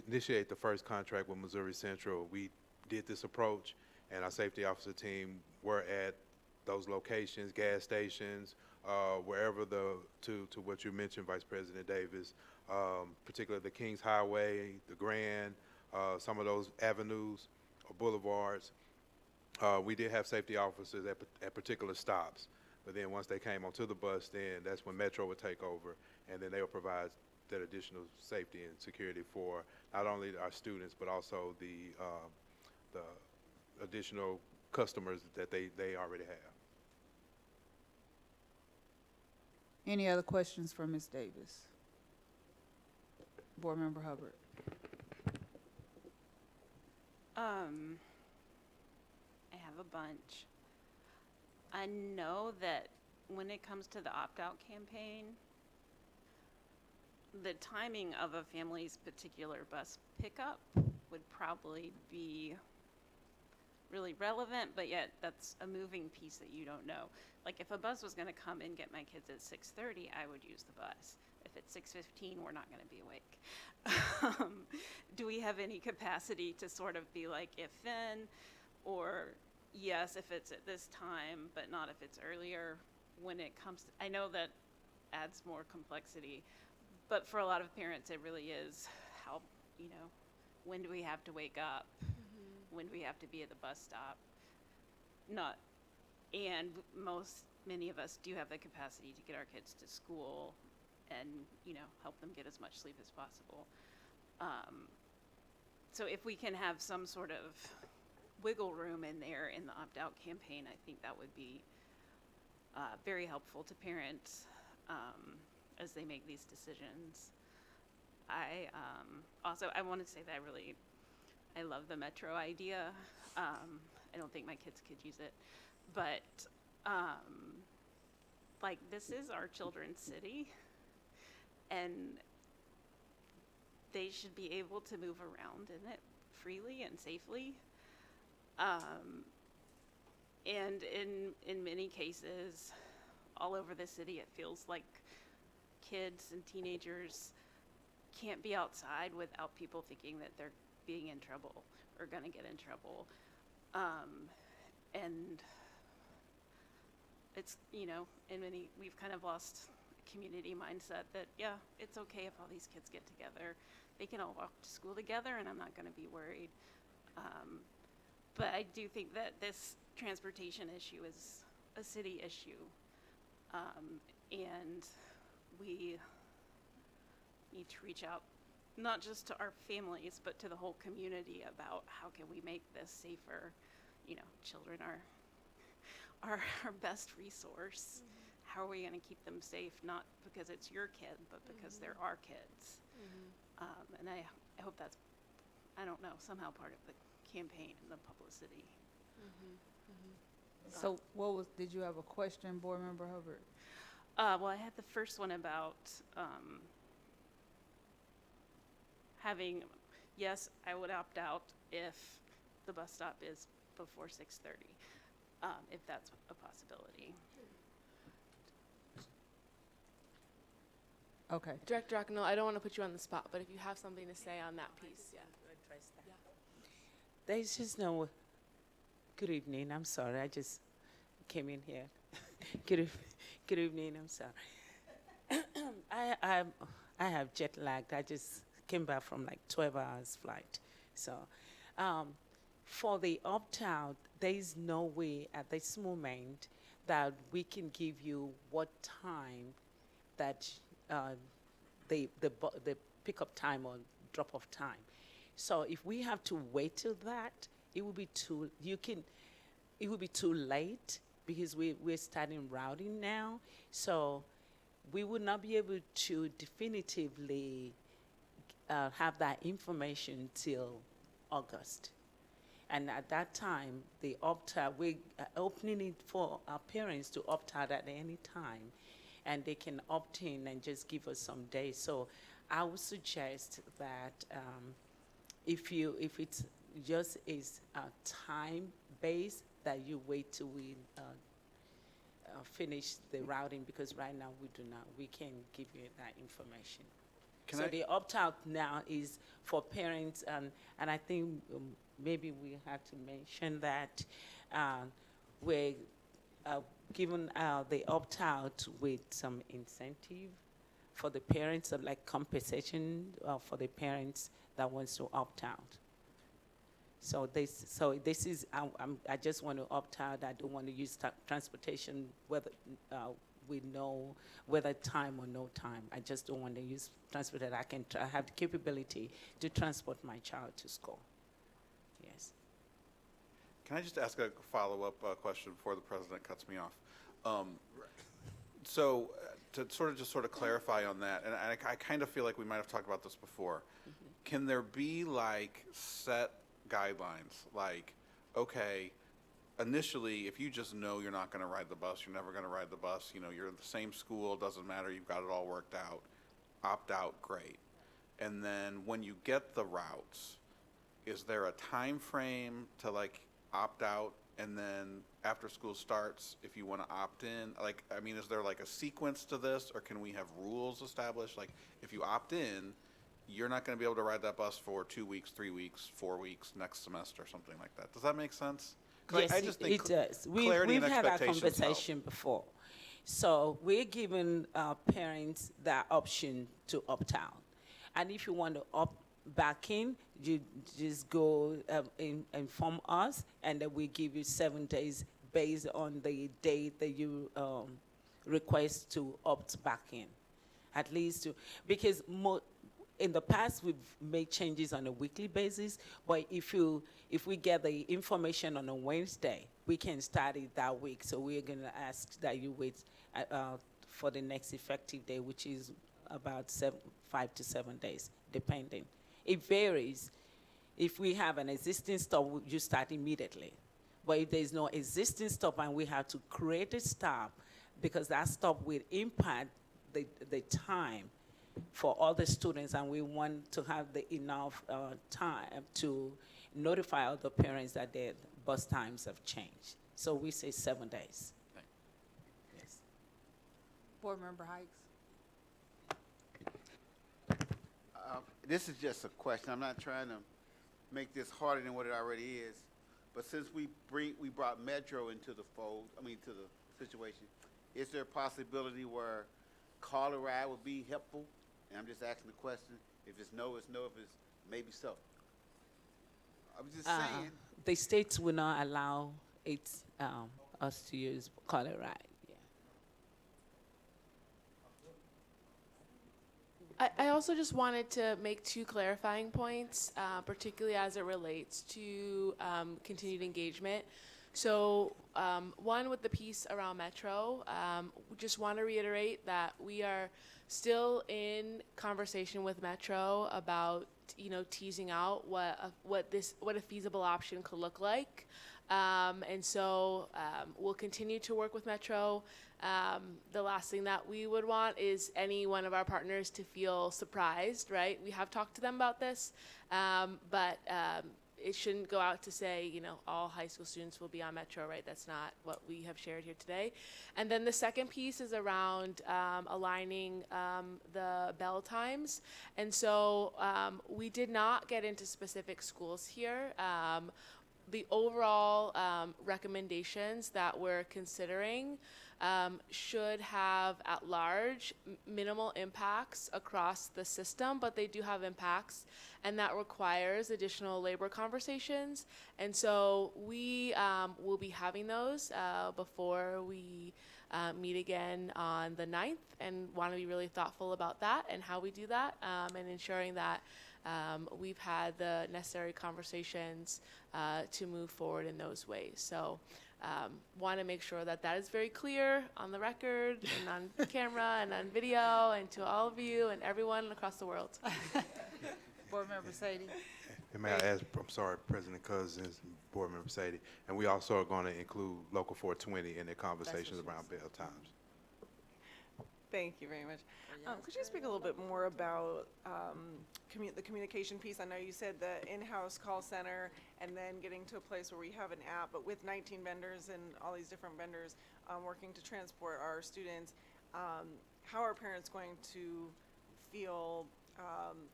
Speaker 14: initiate the first contract with Missouri Central, we did this approach, and our safety officer team were at those locations, gas stations, wherever to what you mentioned, Vice President Davis, particularly the Kings Highway, the Grand, some of those avenues or boulevards. We did have safety officers at particular stops, but then once they came onto the bus, then that's when Metro would take over, and then they would provide that additional safety and security for not only our students, but also the additional customers that they already have.
Speaker 1: Any other questions for Ms. Davis? Board Member Hubbard.
Speaker 4: I have a bunch. I know that when it comes to the opt-out campaign, the timing of a family's particular bus pickup would probably be really relevant, but yet that's a moving piece that you don't know. Like if a bus was going to come and get my kids at 6:30, I would use the bus. If it's 6:15, we're not going to be awake. Do we have any capacity to sort of be like, if then, or yes, if it's at this time, but not if it's earlier? When it comes to, I know that adds more complexity, but for a lot of parents, it really is how, you know, when do we have to wake up? When do we have to be at the bus stop? And many of us do have the capacity to get our kids to school and, you know, help them get as much sleep as possible. So if we can have some sort of wiggle room in there in the opt-out campaign, I think that would be very helpful to parents as they make these decisions. I want to say that I love the Metro idea. I don't think my kids could use it, but like this is our children's city, and they should be able to move around in it freely and safely. And in many cases, all over the city, it feels like kids and teenagers can't be outside without people thinking that they're being in trouble or going to get in trouble. And it's, you know, we've kind of lost a community mindset that, yeah, it's okay if all these kids get together. They can all walk to school together and I'm not going to be worried. But I do think that this transportation issue is a city issue. And we need to reach out not just to our families, but to the whole community about how can we make this safer. You know, children are our best resource. How are we going to keep them safe? Not because it's your kid, but because they're our kids. And I hope that's, I don't know, somehow part of the campaign and the publicity.
Speaker 1: So did you have a question, Board Member Hubbard?
Speaker 4: Well, I had the first one about yes, I would opt out if the bus stop is before 6:30, if that's a possibility.
Speaker 1: Okay.
Speaker 13: Director Rocknell, I don't want to put you on the spot, but if you have something to say on that piece, yeah.
Speaker 15: There's just no. Good evening. I'm sorry. I just came in here. Good evening. I'm sorry. I have jet lagged. I just came back from like 12 hours flight. So, for the opt-out, there is no way at this moment that we can give you what time that the pickup time or drop-off time. So if we have to wait till that, it will be too late because we're starting routing now. So we would not be able to definitively have that information till August. And at that time, the opt-out, we're opening it for our parents to opt out at any time, and they can opt in and just give us some days. So I would suggest that if it's just is time-based, that you wait till we finish the routing, because right now we can't give you that information. The opt-out now is for parents, and I think maybe we have to mention that we're giving the opt-out with some incentive for the parents, like compensation for the parents that wants to opt out. So this is, I just want to opt out. I don't want to use transportation, whether we know whether time or no time. I just don't want to use transportation. I have the capability to transport my child to school. Yes.
Speaker 8: Can I just ask a follow-up question before the president cuts me off? So to sort of clarify on that, and I kind of feel like we might have talked about this before.
Speaker 15: Mm-hmm.
Speaker 8: Can there be like set guidelines, like, okay, initially, if you just know you're not going to ride the bus, you're never going to ride the bus, you know, you're in the same school, doesn't matter, you've got it all worked out, opt out, great. And then when you get the routes, is there a time frame to like opt out, and then after school starts, if you want to opt in, like, I mean, is there like a sequence to this, or can we have rules established? Like, if you opt in, you're not going to be able to ride that bus for 2 weeks, 3 weeks, 4 weeks, next semester, something like that. Does that make sense?
Speaker 15: Yes,
Speaker 8: I just think
Speaker 15: it does.
Speaker 8: clarity
Speaker 15: We've
Speaker 8: and
Speaker 15: had that
Speaker 8: expectations
Speaker 15: conversation before. So we're giving parents that option to opt out. And if you want to opt back in, you just go inform us, and then we give you 7 days based on the date that you request to opt back in. At least because in the past, we've made changes on a weekly basis, but if we get the information on a Wednesday, we can start it that week. So we're going to ask that you wait for the next effective day, which is about 5 to 7 days, depending. It varies. If we have an existing stop, you start immediately. But if there's no existing stop and we have to create a stop, because that stop will impact the time for all the students, and we want to have enough time to notify all the parents that their bus times have changed. So we say 7 days. Yes.
Speaker 1: Board Member Hikes.
Speaker 11: This is just a question. I'm not trying to make this harder than what it already is. But since we brought Metro into the fold, to the situation, is there a possibility where call a ride would be helpful? And I'm just asking the question. If it's no, it's no. If it's maybe so. I'm just saying.
Speaker 15: The states will not allow us to use call a ride.
Speaker 13: I also just wanted to make 2 clarifying points, particularly as it relates to continued engagement. So one, with the piece around Metro, we just want to reiterate that we are still in conversation with Metro about, teasing out what a feasible option could look like. And so we'll continue to work with Metro. The last thing that we would want is any one of our partners to feel surprised, right? We have talked to them about this, but it shouldn't go out to say, all high school students will be on Metro, right? That's not what we have shared here today. And then the second piece is around aligning the bell times. And so we did not get into specific schools here. The overall recommendations that we're considering should have at large minimal impacts across the system, but they do have impacts, and that requires additional labor conversations. And so we will be having those before we meet again on the 9th, and want to be really thoughtful about that and how we do that, and ensuring that we've had the necessary conversations to move forward in those ways. So want to make sure that that is very clear on the record and on camera and on video and to all of you and everyone across the world.
Speaker 1: Board Member Sadie.
Speaker 14: And may I ask, I'm sorry, President Cousins, Board Member Sadie, and we also are going to include Local 420 in the conversations around bail times.
Speaker 9: Thank you very much. Could you speak a little bit more about the communication piece? I know you said the in-house call center and then getting to a place where we have an app, but with 19 vendors and all these different vendors working to transport our students, how are parents going to feel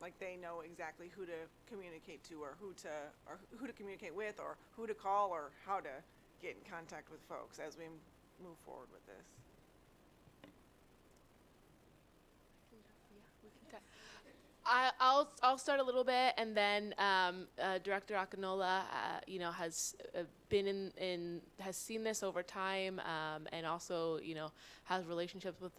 Speaker 9: like they know exactly who to communicate to or who to communicate with or who to call or how to get in contact with folks as we move forward with this?
Speaker 13: I'll start a little bit, and then Director Akinola, has been has seen this over time, and also, has relationships with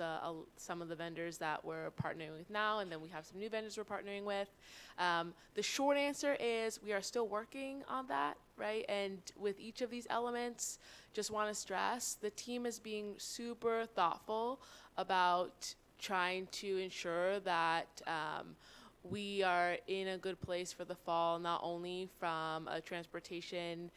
Speaker 13: some of the vendors that we're partnering with now, and then we have some new vendors we're partnering with. The short answer is we are still working on that, right? And with each of these elements, just want to stress the team is being super thoughtful about trying to ensure that we are in a good place for the fall, not only from a transportation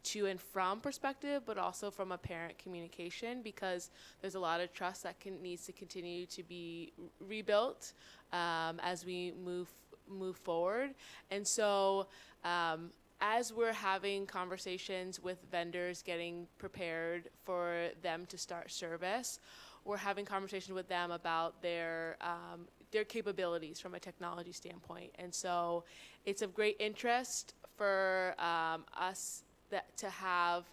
Speaker 13: to and from perspective, but also from a parent communication, because there's a lot of trust that needs to continue to be rebuilt as we move forward. And so as we're having conversations with vendors, getting prepared for them to start service, we're having conversations with them about their capabilities from a technology standpoint. And so it's of great interest for us to have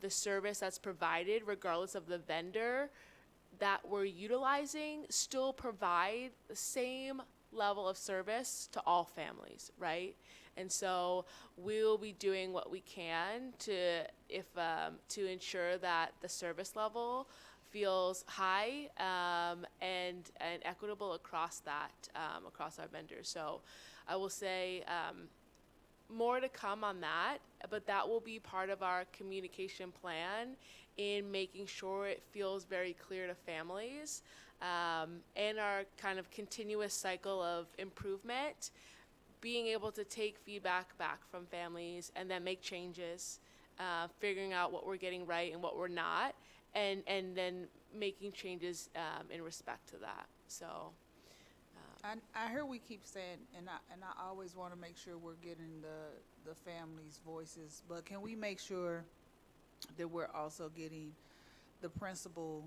Speaker 13: the service that's provided, regardless of the vendor that we're utilizing, still provide the same level of service to all families, right? And so we'll be doing what we can to ensure that the service level feels high and equitable across our vendors. So I will say more to come on that, but that will be part of our communication plan in making sure it feels very clear to families, and our kind of continuous cycle of improvement, being able to take feedback back from families and then make changes, figuring out what we're getting right and what we're not, and then making changes in respect to that. So
Speaker 1: I hear we keep saying, and I always want to make sure we're getting the families' voices, but can we make sure that we're also getting the principal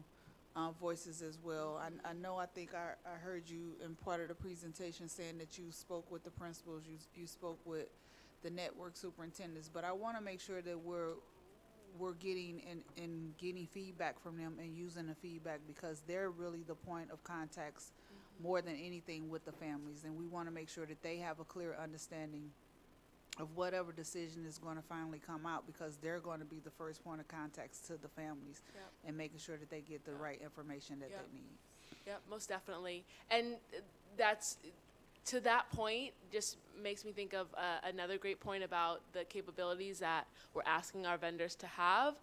Speaker 1: voices as well? I think I heard you in part of the presentation saying that you spoke with the principals, you spoke with the network superintendents, but I want to make sure that we're getting and getting feedback from them and using the feedback, because they're really the point of contacts more than anything with the families, and we want to make sure that they have a clear understanding of whatever decision is going to finally come out, because they're going to be the first point of contacts to the families.
Speaker 13: Yep.
Speaker 1: And making sure that they get the right information that
Speaker 13: Yep.
Speaker 1: they need.
Speaker 13: Yep, most definitely. And that's, to that point, just makes me think of another great point about the capabilities that we're asking our vendors to have.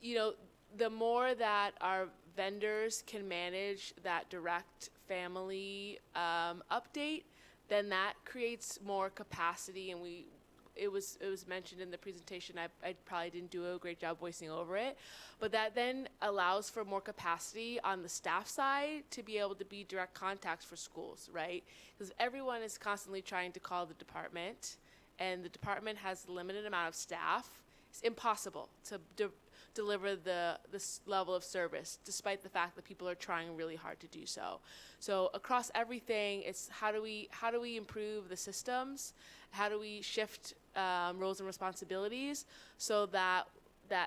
Speaker 13: The more that our vendors can manage that direct family update, then that creates more capacity. And it was mentioned in the presentation, I probably didn't do a great job voicing over it, but that then allows for more capacity on the staff side to be able to be direct contacts for schools, right? Because everyone is constantly trying to call the department, and the department has a limited amount of staff. It's impossible to deliver this level of service, despite the fact that people are trying really hard to do so. So across everything, it's how do we improve the systems? How do we shift roles and responsibilities so that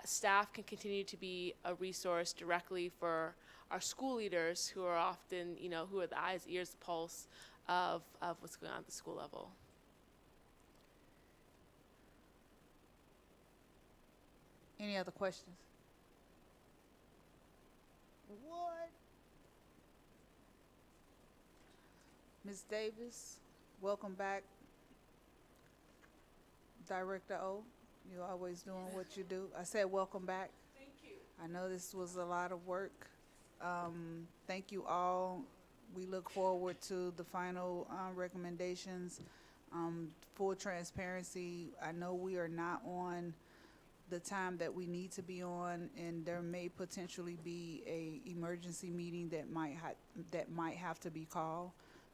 Speaker 13: staff can continue to be a resource directly for our school leaders, who are often, who are the eyes, ears, the pulse of what's going on at the school level.
Speaker 1: Any other questions? What? Ms. Davis, welcome back. Director O, You always doing what you do. I said welcome back. Thank you. I know this was a lot of work. Thank you all. We look forward to the final recommendations. Full transparency, I know we are not on the time that we need to be on, and there may potentially be a emergency meeting that might have to be called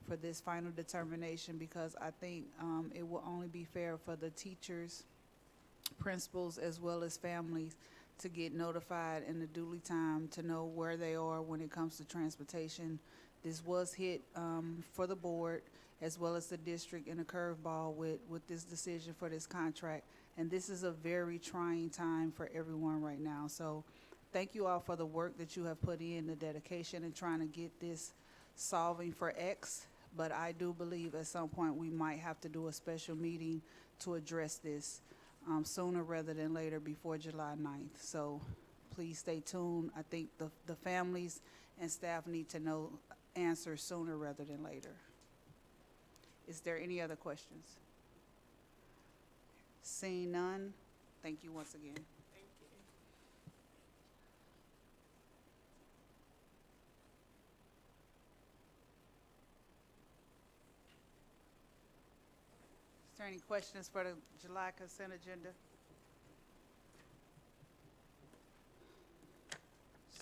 Speaker 1: for this final determination, because I think it will only be fair for the teachers, principals, as well as families to get notified in the duly time to know where they are when it comes to transportation. This was hit for the board as well as the district in a curveball with this decision for this contract. And this is a very trying time for everyone right now. So thank you all for the work that you have put in, the dedication in trying to get this solving for X. But I do believe at some point we might have to do a special meeting to address this sooner rather than later, before July 9th. So please stay tuned. I think the families and staff need to know answers sooner rather than later. Is there any other questions? Seeing none, thank you once again. Is there any questions for the July consent agenda?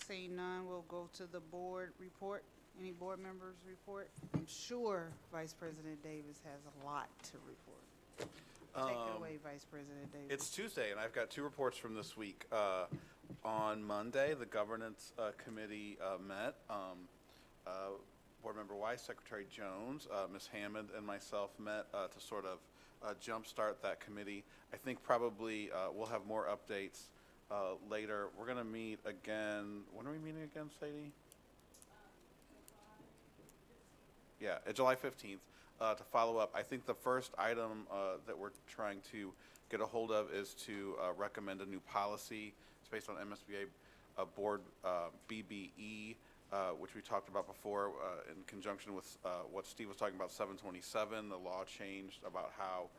Speaker 1: Seeing none, we'll go to the board report. Any board members report? I'm sure Vice President Davis has a lot to report. Take it away, Vice President Davis.
Speaker 8: It's Tuesday, and I've got two reports from this week. On Monday, the governance committee met. Board Member Weiss, Secretary Jones, Ms. Hammond, and myself met to sort of jumpstart that committee. I think probably we'll have more updates later. We're going to meet again. When are we meeting again, Sadie? Yeah, July 15th, to follow up. I think the first item that we're trying to get a hold of is to recommend a new policy. It's based on MSBA board BBE, which we talked about before in conjunction with what Steve was talking about, 727. The law changed about how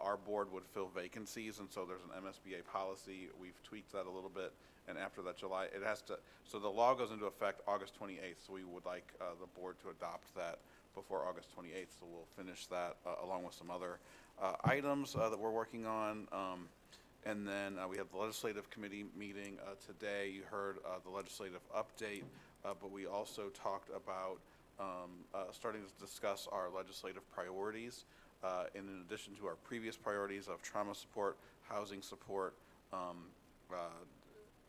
Speaker 8: our board would fill vacancies, and so there's an MSBA policy. We've tweaked that a little bit, and after that July, it has to, so the law goes into effect August 28th, so we would like the board to adopt that before August 28th, so we'll finish that along with some other items that we're working on. And then we have the legislative committee meeting today. You heard the legislative update, but we also talked about starting to discuss our legislative priorities in addition to our previous priorities of trauma support, housing support,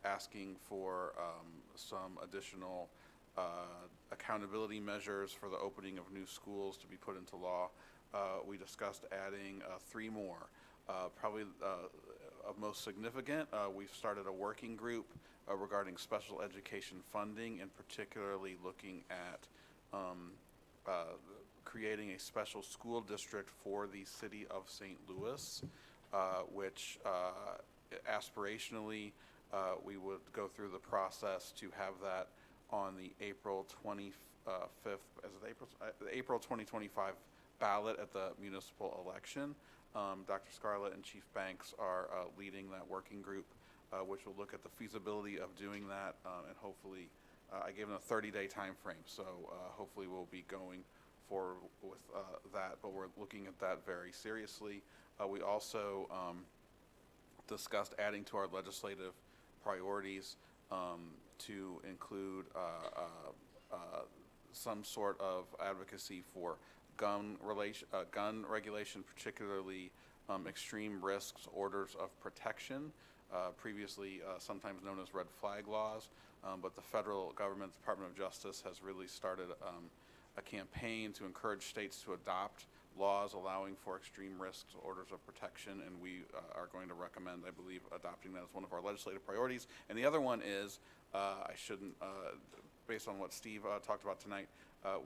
Speaker 8: asking for some additional accountability measures for the opening of new schools to be put into law. We discussed adding 3 more. Probably of most significant, we've started a working group regarding special education funding, and particularly looking at creating a special school district for the city of St. Louis, which aspirationally we would go through the process to have that on the April 25th, April 2025 ballot at the municipal election. Dr. Scarlett and Chief Banks are leading that working group, which will look at the feasibility of doing that, and hopefully, I gave them a 30-day time frame, so hopefully we'll be going forward with that, but we're looking at that very seriously. We also discussed adding to our legislative priorities to include some sort of advocacy for gun regulation, particularly extreme risks orders of protection, previously sometimes known as red flag laws, but the federal government, Department of Justice, has really started a campaign to encourage states to adopt laws allowing for extreme risks orders of protection, and we are going to recommend, I believe, adopting that as one of our legislative priorities. And the other one is, based on what Steve talked about tonight,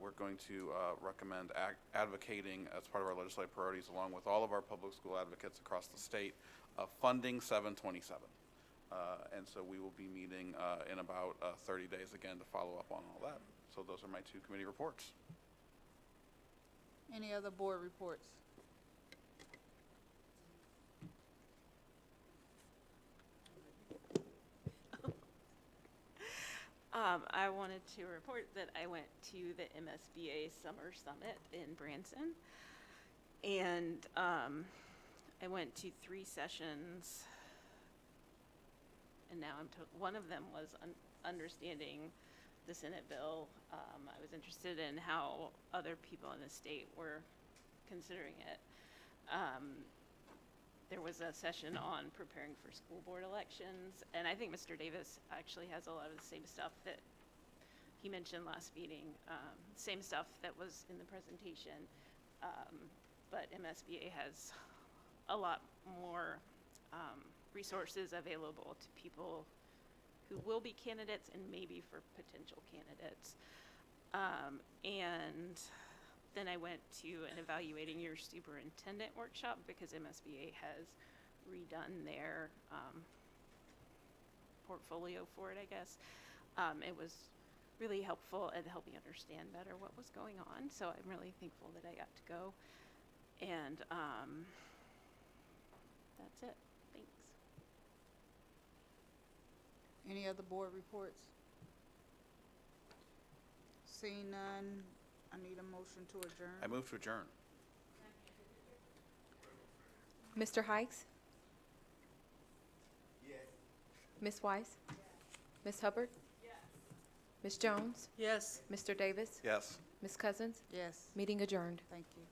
Speaker 8: we're going to recommend advocating as part of our legislative priorities, along with all of our public school advocates across the state, funding 727. And so we will be meeting in about 30 days again to follow up on all that. So those are my 2 committee reports.
Speaker 1: Any other board reports?
Speaker 4: I wanted to report that I went to the MSBA Summer Summit in Branson. And I went to 3 sessions. And now one of them was understanding the Senate bill. I was interested in how other people in the state were considering it. There was a session on preparing for school board elections, and I think Mr. Davis actually has a lot of the same stuff that he mentioned last meeting, same stuff that was in the presentation, but MSBA has a lot more resources available to people who will be candidates and maybe for potential candidates. And then I went to an Evaluating Your Superintendent workshop because MSBA has redone their portfolio for it, I guess. It was really helpful and helped me understand better what was going on, so I'm really thankful that I got to go. And that's it. Thanks.
Speaker 1: Any other board reports? Seeing none, I need a motion to adjourn.
Speaker 8: I move to adjourn.
Speaker 2: Mr. Hikes? Yes. Ms. Weiss? Yes. Ms. Hubbard? Yes. Ms. Jones?
Speaker 3: Yes.
Speaker 2: Mr. Davis?
Speaker 8: Yes.
Speaker 2: Ms. Cousins?
Speaker 1: Yes,
Speaker 2: Meeting adjourned.
Speaker 1: thank you.